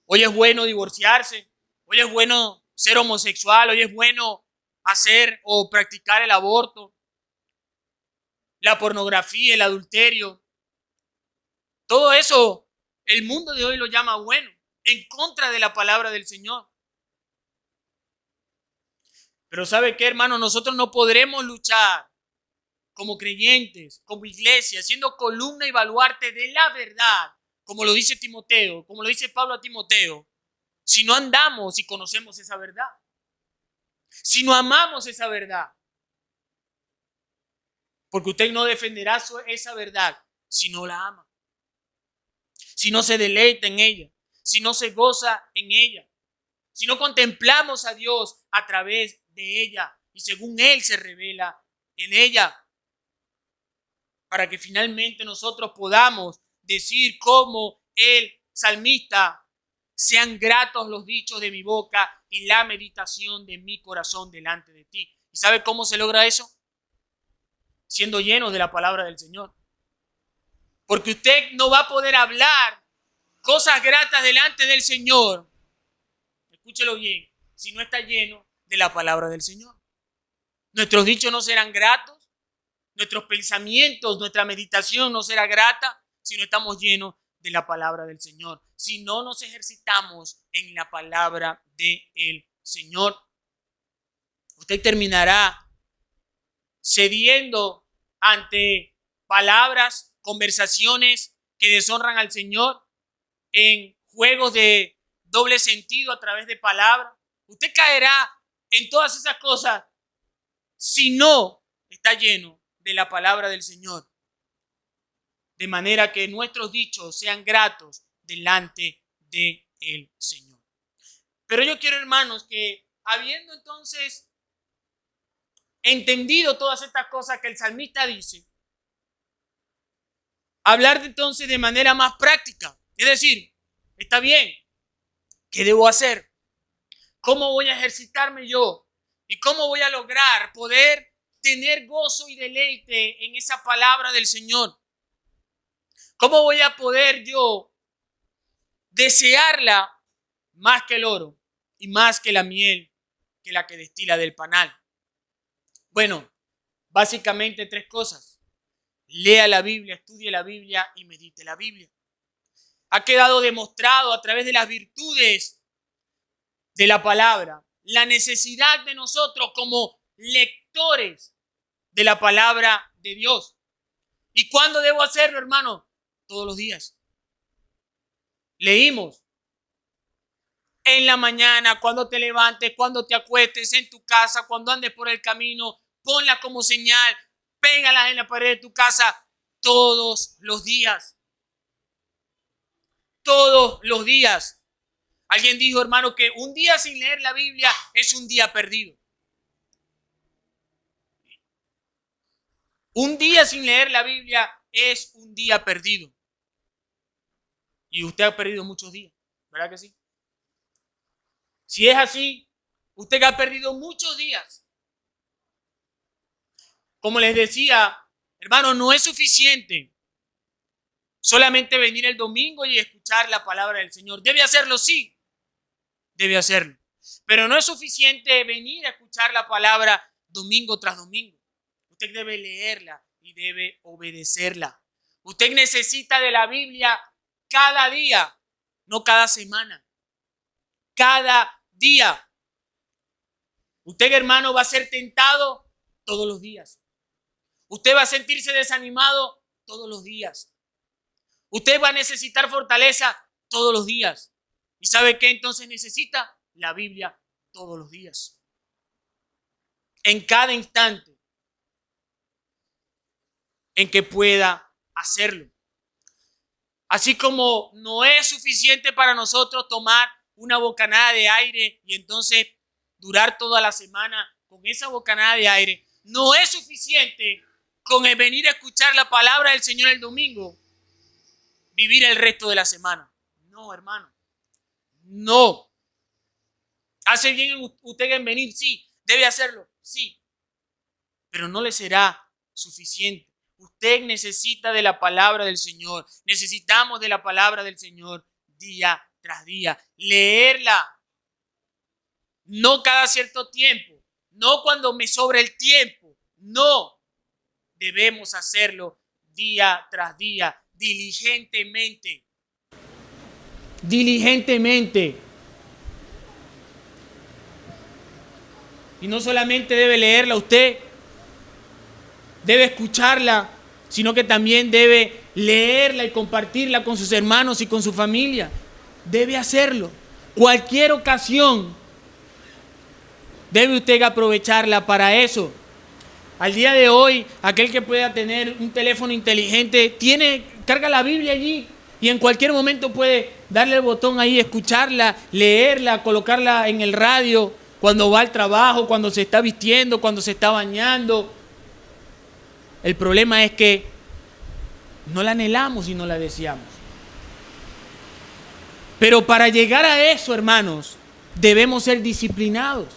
Hoy es bueno divorciarse, hoy es bueno ser homosexual, hoy es bueno hacer o practicar el aborto, la pornografía, el adulterio. Todo eso el mundo de hoy lo llama bueno, en contra de la palabra del Señor. Pero ¿sabe qué, hermano? Nosotros no podremos luchar como creyentes, como iglesia, siendo columna y baluarte de la verdad, como lo dice Timoteo, como lo dice Pablo a Timoteo, si no andamos y conocemos esa verdad, si no amamos esa verdad, porque usted no defenderá esa verdad si no la ama, si no se deleita en ella, si no se goza en ella, si no contemplamos a Dios a través de ella y según Él se revela en ella, para que finalmente nosotros podamos decir como el salmista, sean gratos los dichos de mi boca y la meditación de mi corazón delante de ti. ¿Y sabe cómo se logra eso? Siendo llenos de la palabra del Señor. Porque usted no va a poder hablar cosas gratas delante del Señor, escúchelo bien, si no está lleno de la palabra del Señor. Nuestros dichos no serán gratos, nuestros pensamientos, nuestra meditación no será grata si no estamos llenos de la palabra del Señor, si no nos ejercitamos en la palabra del Señor. Usted terminará cediendo ante palabras, conversaciones que deshonran al Señor, en juegos de doble sentido a través de palabras. Usted caerá en todas esas cosas si no está lleno de la palabra del Señor, de manera que nuestros dichos sean gratos delante del Señor. Pero yo quiero, hermanos, que habiendo entonces entendido todas estas cosas que el salmista dice, hablar entonces de manera más práctica, es decir, está bien, ¿qué debo hacer? ¿Cómo voy a ejercitarme yo? ¿Y cómo voy a lograr poder tener gozo y deleite en esa palabra del Señor? ¿Cómo voy a poder yo desearla más que el oro y más que la miel que la que destila del panal? Bueno, básicamente tres cosas. Lea la Biblia, estudie la Biblia y medite la Biblia. ha quedado demostrado a través de las virtudes de la palabra, la necesidad de nosotros como lectores de la palabra de Dios. ¿Y cuándo debo hacerlo, hermano? Todos los días. Leímos en la mañana, cuando te levantes, cuando te acuestes, en tu casa, cuando andes por el camino, ponla como señal, pégala en la pared de tu casa todos los días. Todos los días. Alguien dijo, hermano, que un día sin leer la Biblia es un día perdido. Un día sin leer la Biblia es un día perdido. Y usted ha perdido muchos días, ¿verdad que sí? Si es así, usted ha perdido muchos días. Como les decía, hermano, no es suficiente solamente venir el domingo y escuchar la palabra del Señor. Debe hacerlo, sí, debe hacerlo. Pero no es suficiente venir a escuchar la palabra domingo tras domingo. Usted debe leerla y debe obedecerla. Usted necesita de la Biblia cada día, no cada semana. Cada día. Usted, hermano, va a ser tentado todos los días. Usted va a sentirse desanimado todos los días. Usted va a necesitar fortaleza todos los días. ¿Y sabe qué entonces necesita? La Biblia todos los días. En cada instante en que pueda hacerlo. Así como no es suficiente para nosotros tomar una bocanada de aire y entonces durar toda la semana con esa bocanada de aire, no es suficiente con el venir a escuchar la palabra del Señor el domingo, vivir el resto de la semana. No, hermano. No. ¿Hace bien usted en venir? Sí. ¿Debe hacerlo? Sí. Pero no le será suficiente. Usted necesita de la palabra del Señor. Necesitamos de la palabra del Señor día tras día. Leerla. No cada cierto tiempo. No cuando me sobre el tiempo. No. Debemos hacerlo día tras día. Diligentemente. Diligentemente. Y no solamente debe leerla usted, debe escucharla, sino que también debe leerla y compartirla con sus hermanos y con su familia. Debe hacerlo. Cualquier ocasión debe usted aprovecharla para eso. Al día de hoy, aquel que pueda tener un teléfono inteligente, carga la Biblia allí y en cualquier momento puede darle el botón ahí, escucharla, leerla, colocarla en el radio, cuando va al trabajo, cuando se está vistiendo, cuando se está bañando. El problema es que no la anhelamos y no la deseamos. Pero para llegar a eso, hermanos, debemos ser disciplinados.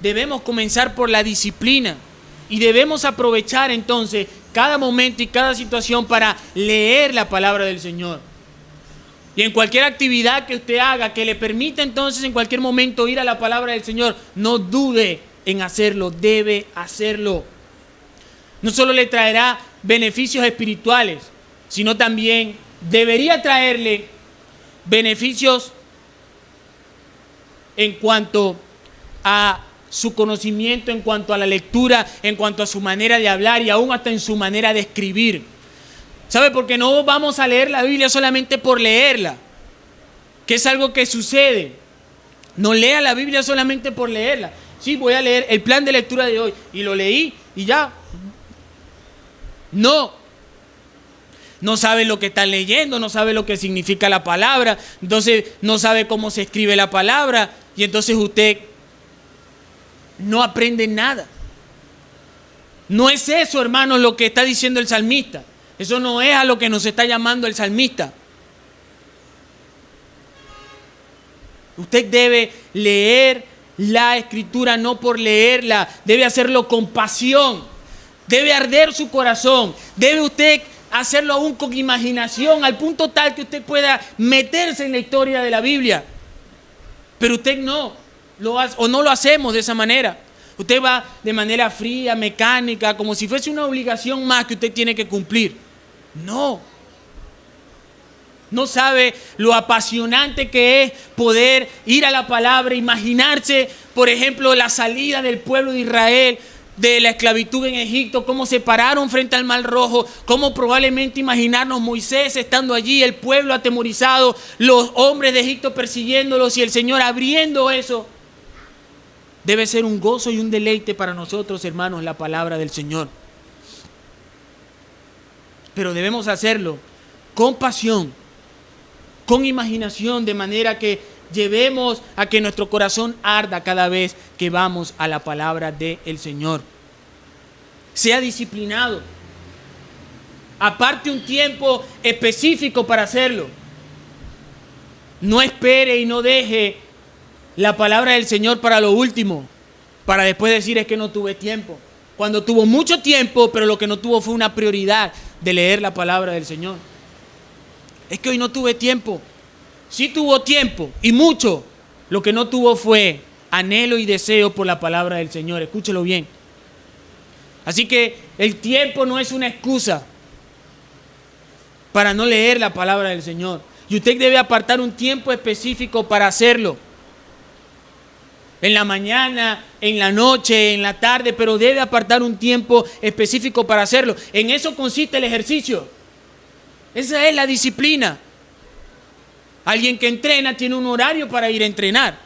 Debemos comenzar por la disciplina y debemos aprovechar entonces cada momento y cada situación para leer la palabra del Señor. Y en cualquier actividad que usted haga que le permita entonces en cualquier momento ir a la palabra del Señor, no dude en hacerlo, debe hacerlo. No solo le traerá beneficios espirituales, sino también debería traerle beneficios en cuanto a su conocimiento, en cuanto a la lectura, en cuanto a su manera de hablar y aún hasta en su manera de escribir. ¿Sabe? Porque no vamos a leer la Biblia solamente por leerla, que es algo que sucede. No lea la Biblia solamente por leerla. Sí, voy a leer el plan de lectura de hoy y lo leí y ya. No sabe lo que está leyendo, no sabe lo que significa la palabra, entonces no sabe cómo se escribe la palabra y entonces usted no aprende nada. No es eso, hermanos, lo que está diciendo el salmista. Eso no es a lo que nos está llamando el salmista. Usted debe leer la Escritura no por leerla, debe hacerlo con pasión, debe arder su corazón, debe usted hacerlo aún con imaginación, al punto tal que usted pueda meterse en la historia de la Biblia. Pero usted no lo hace, o no lo hacemos de esa manera. Usted va de manera fría, mecánica, como si fuese una obligación más que usted tiene que cumplir. No. No sabe lo apasionante que es poder ir a la palabra, imaginarse, por ejemplo, la salida del pueblo de Israel de la esclavitud en Egipto, cómo se pararon frente al Mar Rojo, cómo probablemente imaginarnos Moisés estando allí, el pueblo atemorizado, los hombres de Egipto persiguiéndolos y el Señor abriendo eso. Debe ser un gozo y un deleite para nosotros, hermanos, la palabra del Señor. Pero debemos hacerlo con pasión, con imaginación, de manera que llevemos a que nuestro corazón arda cada vez que vamos a la palabra del Señor. Sea disciplinado. Aparte un tiempo específico para hacerlo. No espere y no deje la palabra del Señor para lo último, para después decir es que no tuve tiempo. Cuando tuvo mucho tiempo, pero lo que no tuvo fue una prioridad de leer la palabra del Señor. Es que hoy no tuve tiempo. Sí tuvo tiempo y mucho. Lo que no tuvo fue anhelo y deseo por la palabra del Señor. Escúchelo bien. Así que el tiempo no es una excusa para no leer la palabra del Señor. Y usted debe apartar un tiempo específico para hacerlo. En la mañana, en la noche, en la tarde, pero debe apartar un tiempo específico para hacerlo. En eso consiste el ejercicio. Esa es la disciplina. Alguien que entrena tiene un horario para ir a entrenar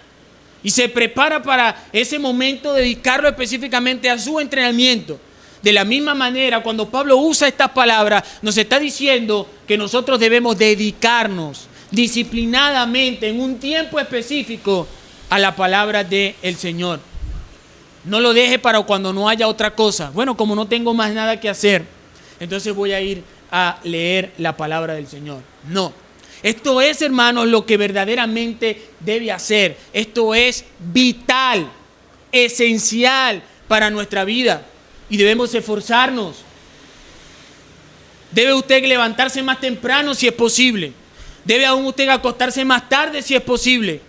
y se prepara para ese momento, dedicarlo específicamente a su entrenamiento. De la misma manera, cuando Pablo usa estas palabras, nos está diciendo que nosotros debemos dedicarnos disciplinadamente en un tiempo específico a la palabra del Señor. No lo deje para cuando no haya otra cosa. Bueno, como no tengo más nada que hacer, entonces voy a ir a leer la palabra del Señor. No. Esto es, hermanos, lo que verdaderamente debe hacer. Esto es vital, esencial para nuestra vida y debemos esforzarnos. Debe usted levantarse más temprano si es posible. Debe aún usted acostarse más tarde si es posible.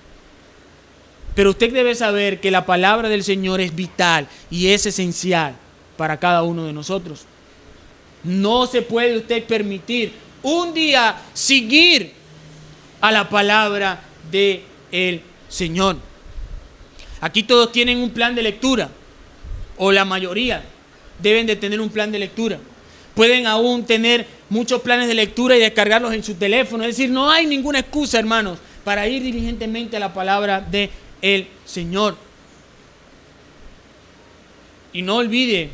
Pero usted debe saber que la palabra del Señor es vital y es esencial para cada uno de nosotros. No se puede usted permitir un día seguir a la palabra del Señor. Aquí todos tienen un plan de lectura, o la mayoría deben de tener un plan de lectura. Pueden aún tener muchos planes de lectura y descargarlos en su teléfono. Es decir, no hay ninguna excusa, hermanos, para ir diligentemente a la palabra del Señor. Y no olvide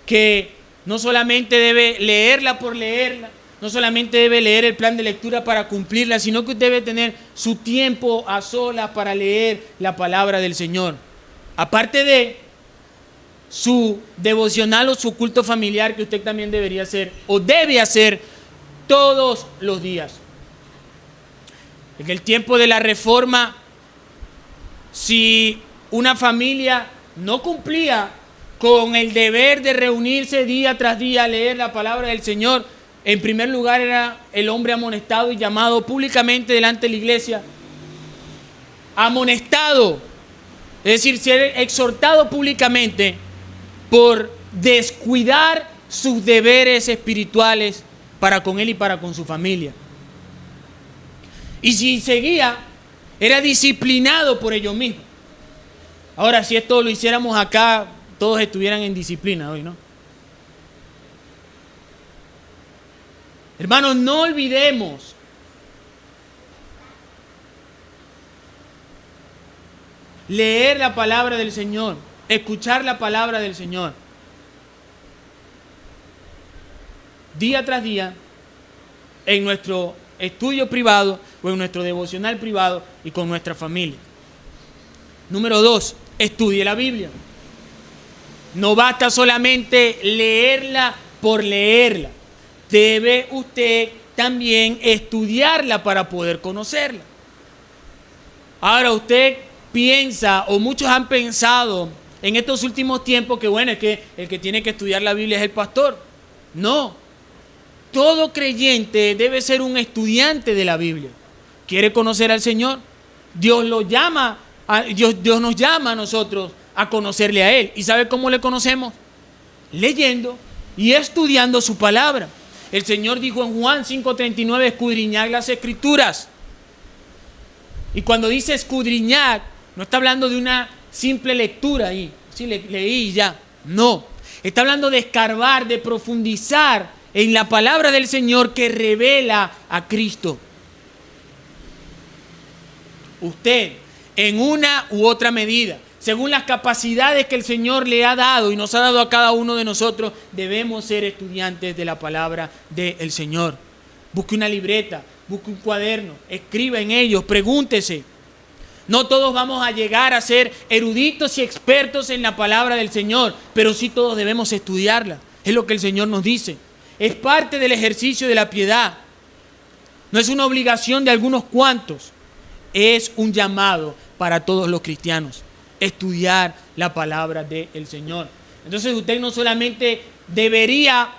que no solamente debe leerla por leerla, no solamente debe leer el plan de lectura para cumplirla, sino que usted debe tener su tiempo a solas para leer la palabra del Señor. Aparte de su devocional o su culto familiar que usted también debería hacer o debe hacer todos los días. En el tiempo de la Reforma, si una familia no cumplía con el deber de reunirse día tras día a leer la palabra del Señor, en primer lugar era el hombre amonestado y llamado públicamente delante de la iglesia. Amonestado, es decir, ser exhortado públicamente por descuidar sus deberes espirituales para con él y para con su familia. Y si seguía, era disciplinado por ellos mismos. Ahora, si esto lo hiciéramos acá, todos estuvieran en disciplina hoy, ¿no? Hermanos, no olvidemos leer la palabra del Señor, escuchar la palabra del Señor. Día tras día, en nuestro estudio privado o en nuestro devocional privado y con nuestra familia. Número 2, estudie la Biblia. No basta solamente leerla por leerla. Debe usted también estudiarla para poder conocerla. Ahora usted piensa, o muchos han pensado en estos últimos tiempos que bueno, es que el que tiene que estudiar la Biblia es el pastor. No. Todo creyente debe ser un estudiante de la Biblia. ¿Quiere conocer al Señor? Dios nos llama a nosotros a conocerle a Él. ¿Y sabe cómo le conocemos? Leyendo y estudiando su palabra. El Señor dijo en Juan 5:39, escudriñad las Escrituras. Y cuando dice escudriñar, no está hablando de una simple lectura ahí. Sí, leí y ya. No. Está hablando de escarbar, de profundizar en la palabra del Señor que revela a Cristo. Usted, en una u otra medida, según las capacidades que el Señor le ha dado y nos ha dado a cada uno de nosotros, debemos ser estudiantes de la palabra del Señor. Busque una libreta, busque un cuaderno, escriba en ellos, pregúntese. No todos vamos a llegar a ser eruditos y expertos en la palabra del Señor, pero sí todos debemos estudiarla. Es lo que el Señor nos dice. Es parte del ejercicio de la piedad. No es una obligación de algunos cuantos. Es un llamado para todos los cristianos. Estudiar la palabra del Señor. Entonces usted no solamente debería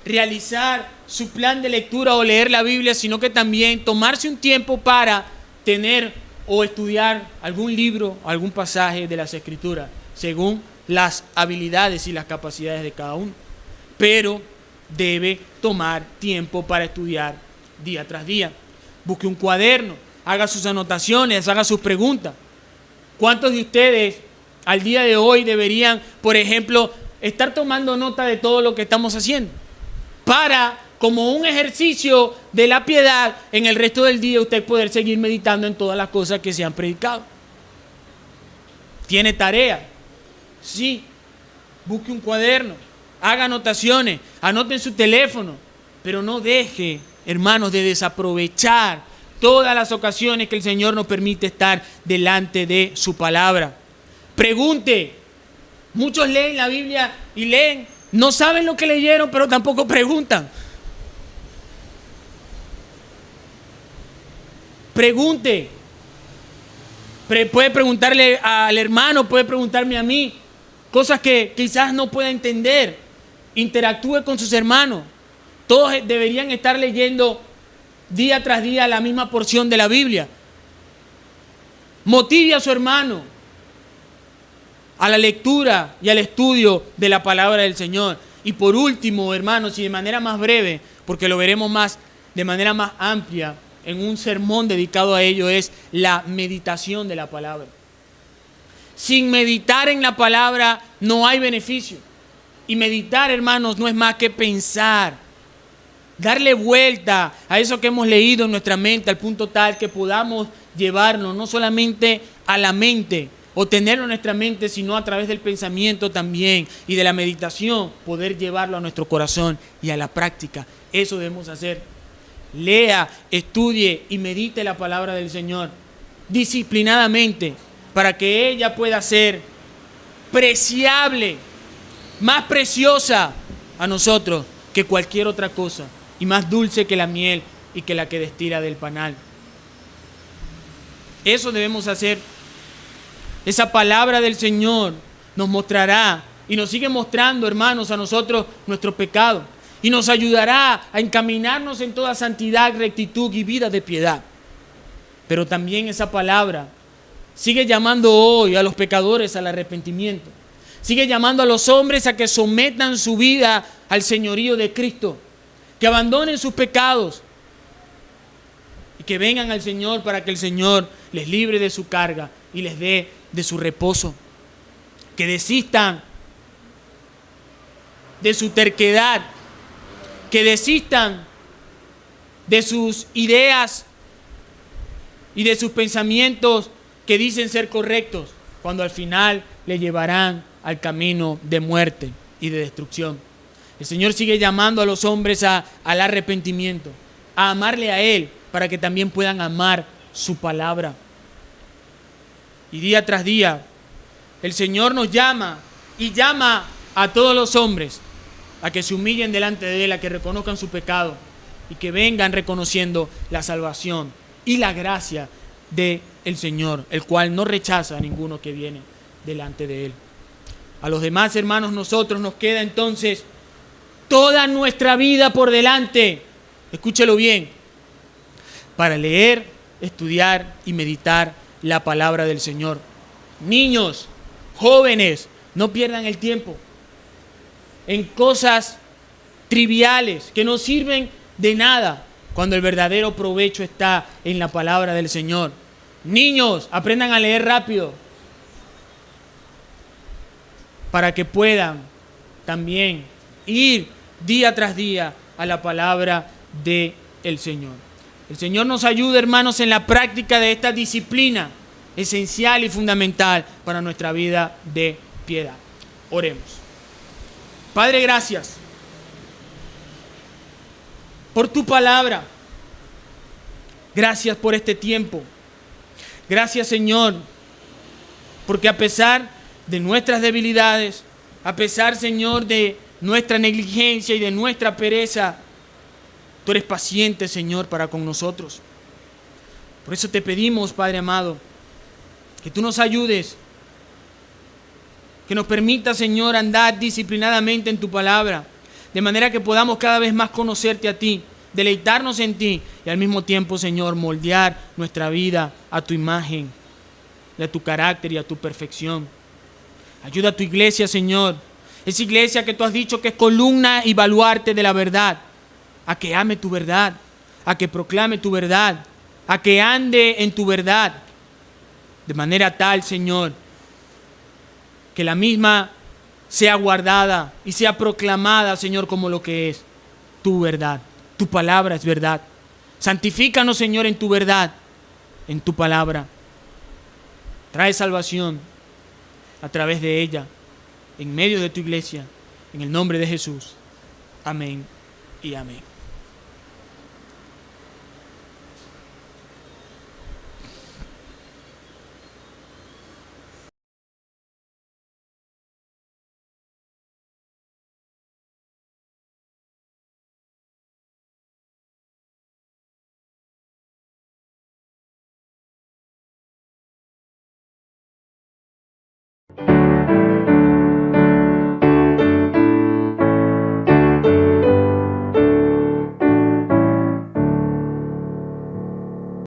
realizar su plan de lectura o leer la Biblia, sino que también tomarse un tiempo para tener o estudiar algún libro o algún pasaje de las Escrituras, según las habilidades y las capacidades de cada uno. Pero debe tomar tiempo para estudiar día tras día. Busque un cuaderno, haga sus anotaciones, haga sus preguntas. ¿Cuántos de ustedes al día de hoy deberían, por ejemplo, estar tomando nota de todo lo que estamos haciendo? Para, como un ejercicio de la piedad, en el resto del día usted poder seguir meditando en todas las cosas que se han predicado. ¿Tiene tarea? Sí. Busque un cuaderno, haga anotaciones, anote en su teléfono, pero no deje, hermanos, de desaprovechar todas las ocasiones que el Señor nos permite estar delante de su palabra. Pregunte. Muchos leen la Biblia y leen, no saben lo que leyeron, pero tampoco preguntan. Pregunte. Puede preguntarle al hermano, puede preguntarme a mí, cosas que quizás no pueda entender. Interactúe con sus hermanos. Todos deberían estar leyendo día tras día la misma porción de la Biblia. Motive a su hermano a la lectura y al estudio de la palabra del Señor. Y por último, hermanos, y de manera más breve, porque lo veremos de manera más amplia en un sermón dedicado a ello, es la meditación de la palabra. Sin meditar en la palabra no hay beneficio. Y meditar, hermanos, no es más que pensar, darle vuelta a eso que hemos leído en nuestra mente al punto tal que podamos llevarlo no solamente a la mente o tenerlo en nuestra mente, sino a través del pensamiento también y de la meditación poder llevarlo a nuestro corazón y a la práctica. Eso debemos hacer. Lea, estudie y medite la palabra del Señor disciplinadamente para que ella pueda ser preciable, más preciosa a nosotros que cualquier otra cosa y más dulce que la miel y que la que destila del panal. Eso debemos hacer. Esa palabra del Señor nos mostrará y nos sigue mostrando, hermanos, a nosotros nuestro pecado y nos ayudará a encaminarnos en toda santidad, rectitud y vida de piedad. Pero también esa palabra sigue llamando hoy a los pecadores al arrepentimiento. Sigue llamando a los hombres a que sometan su vida al señorío de Cristo, que abandonen sus pecados y que vengan al Señor para que el Señor les libre de su carga y les dé de su reposo. Que desistan de su terquedad, que desistan de sus ideas y de sus pensamientos que dicen ser correctos, cuando al final le llevarán al camino de muerte y de destrucción. El Señor sigue llamando a los hombres al arrepentimiento, a amarle a Él, para que también puedan amar su palabra. Y día tras día, el Señor nos llama y llama a todos los hombres a que se humillen delante de Él, a que reconozcan su pecado y que vengan reconociendo la salvación y la gracia del Señor, el cual no rechaza a ninguno que viene delante de Él. A los demás hermanos, nosotros nos queda entonces toda nuestra vida por delante, escúchelo bien, para leer, estudiar y meditar la palabra del Señor. Niños, jóvenes, no pierdan el tiempo en cosas triviales, que no sirven de nada, cuando el verdadero provecho está en la palabra del Señor. Niños, aprendan a leer rápido para que puedan también ir día tras día a la palabra del Señor. El Señor nos ayude, hermanos, en la práctica de esta disciplina esencial y fundamental para nuestra vida de piedad. Oremos. Padre, gracias por tu palabra. Gracias por este tiempo. Gracias, Señor, porque a pesar de nuestras debilidades, a pesar, Señor, de nuestra negligencia y de nuestra pereza, tú eres paciente, Señor, para con nosotros. Por eso te pedimos, Padre amado, que tú nos ayudes, que nos permita, Señor, andar disciplinadamente en tu palabra, de manera que podamos cada vez más conocerte a ti, deleitarnos en ti y al mismo tiempo, Señor, moldear nuestra vida a tu imagen, a tu carácter y a tu perfección. Ayuda a tu iglesia, Señor, esa iglesia que tú has dicho que es columna y baluarte de la verdad, a que ame tu verdad, a que proclame tu verdad, a que ande en tu verdad, de manera tal, Señor, que la misma sea guardada y sea proclamada, Señor, como lo que es tu verdad. Tu palabra es verdad. Santifícanos, Señor, en tu verdad, en tu palabra. Trae salvación a través de ella, en medio de tu iglesia, en el nombre de Jesús. Amén y amén.